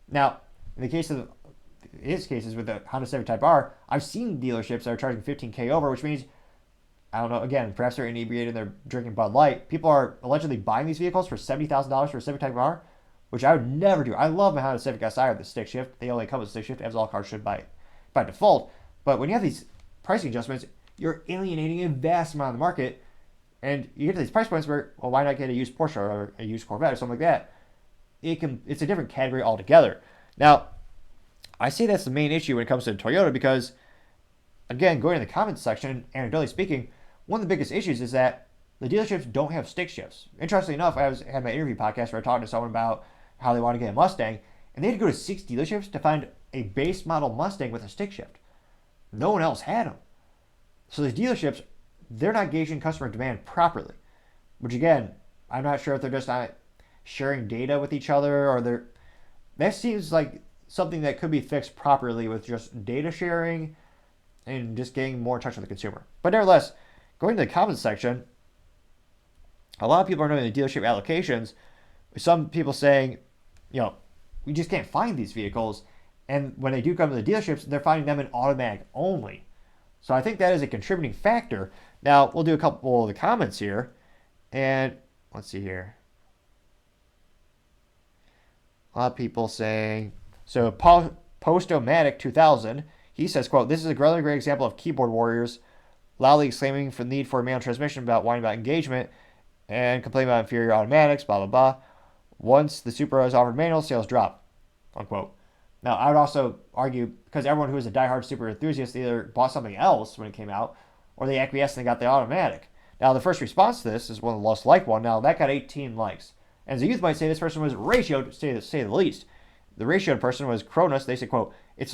Now, in the case of his cases with the Honda Civic Type R, I've seen dealerships that are charging $15,000 over, which means, I don't know, again, perhaps they're inebriated and they're drinking Bud Light. People are allegedly buying these vehicles for $70,000 for a Civic Type R, which I would never do. I love my Honda Civic SI with the stick shift. They only come with stick shift, as all cars should by default. But when you have these pricing adjustments, you're alienating a vast amount of the market. And you get to these price points where, well, why not get a used Porsche or a used Corvette or something like that? It's a different category altogether. Now, I say that's the main issue when it comes to Toyota because, again, going to the comments section, anecdotally speaking, one of the biggest issues is that the dealerships don't have stick shifts. Interestingly enough, I had my interview podcast where I talked to someone about how they want to get a Mustang, and they had to go to 6 dealerships to find a base model Mustang with a stick shift. No one else had them. So the dealerships, they're not gauging customer demand properly, which again, I'm not sure if they're just not sharing data with each other or that seems like something that could be fixed properly with just data sharing and just getting more in touch with the consumer. But nevertheless, going to the comments section, a lot of people are knowing the dealership allocations, some people saying, we just can't find these vehicles. And when they do come to the dealerships, they're finding them in automatic only. So I think that is a contributing factor. Now, we'll do a couple of the comments here. And let's see here. A lot of people saying, so Post-O-Matic 2000, he says, quote, "This is a really great example of keyboard warriors loudly exclaiming for the need for a manual transmission about whining about engagement and complaining about inferior automatics, blah, blah, blah. Once the Supra is offered manual, sales drop," unquote. Now, I would also argue, because everyone who is a diehard Supra enthusiast either bought something else when it came out, or they acquiesced and got the automatic. Now, the first response to this is one of the most liked one. Now, that got 18 likes. And as a youth might say, this person was ratioed, to say the least. The ratioed person was Cronus. They said, quote, it's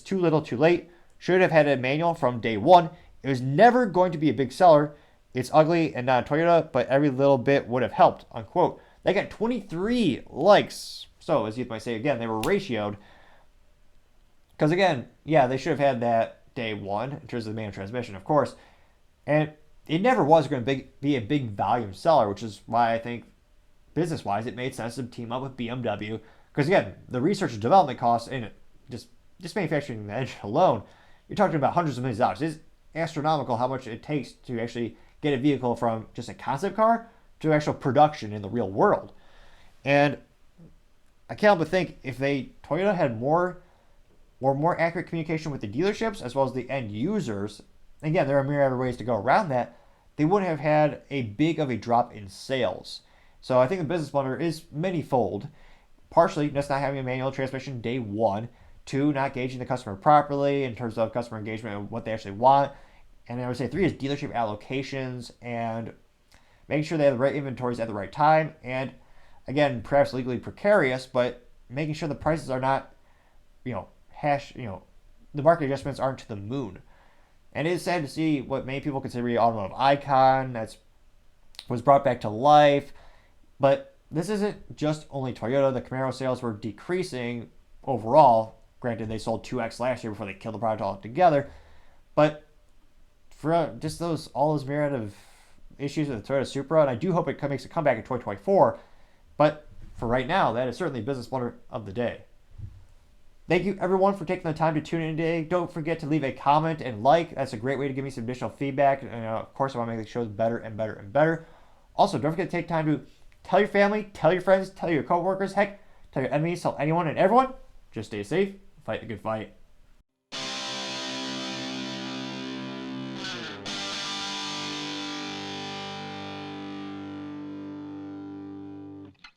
too little too late. Should have had a manual from day one. It was never going to be a big seller. It's ugly and not a Toyota, but every little bit would have helped," unquote. They got 23 likes. So, as you might say, again, they were ratioed. Because, again, yeah, they should have had that day one in terms of the manual transmission, of course. And it never was going to be a big volume seller, which is why I think, business-wise, it made sense to team up with BMW. Because, again, the research and development costs in just manufacturing the engine alone, you're talking about hundreds of millions of dollars. It's astronomical how much it takes to actually get a vehicle from just a concept car to actual production in the real world. And I can't help but think if Toyota had more accurate communication with the dealerships as well as the end users, again, there are myriad ways to go around that, they wouldn't have had a big of a drop in sales. So I think the business blunder is many-fold. Partially, just not having a manual transmission day one. 2, not gauging the customer properly in terms of customer engagement and what they actually want. And I would say 3 is dealership allocations and making sure they have the right inventories at the right time. And again, perhaps legally precarious, but making sure the prices are not, the market adjustments aren't to the moon. And it is sad to see what many people consider an automotive icon was brought back to life. But this isn't just only Toyota. The Camaro sales were decreasing overall. Granted, they sold 2x last year before they killed the product altogether. But for just all those myriad of issues with the Toyota Supra, and I do hope it makes a comeback in 2024. But for right now, that is certainly business blunder of the day. Thank you, everyone, for taking the time to tune in today. Don't forget to leave a comment and like. That's a great way to give me some additional feedback. And of course, I want to make the shows better and better and better. Also, don't forget to take time to tell your family, tell your friends, tell your coworkers, heck, tell your enemies, tell anyone and everyone. Just stay safe, fight the good fight.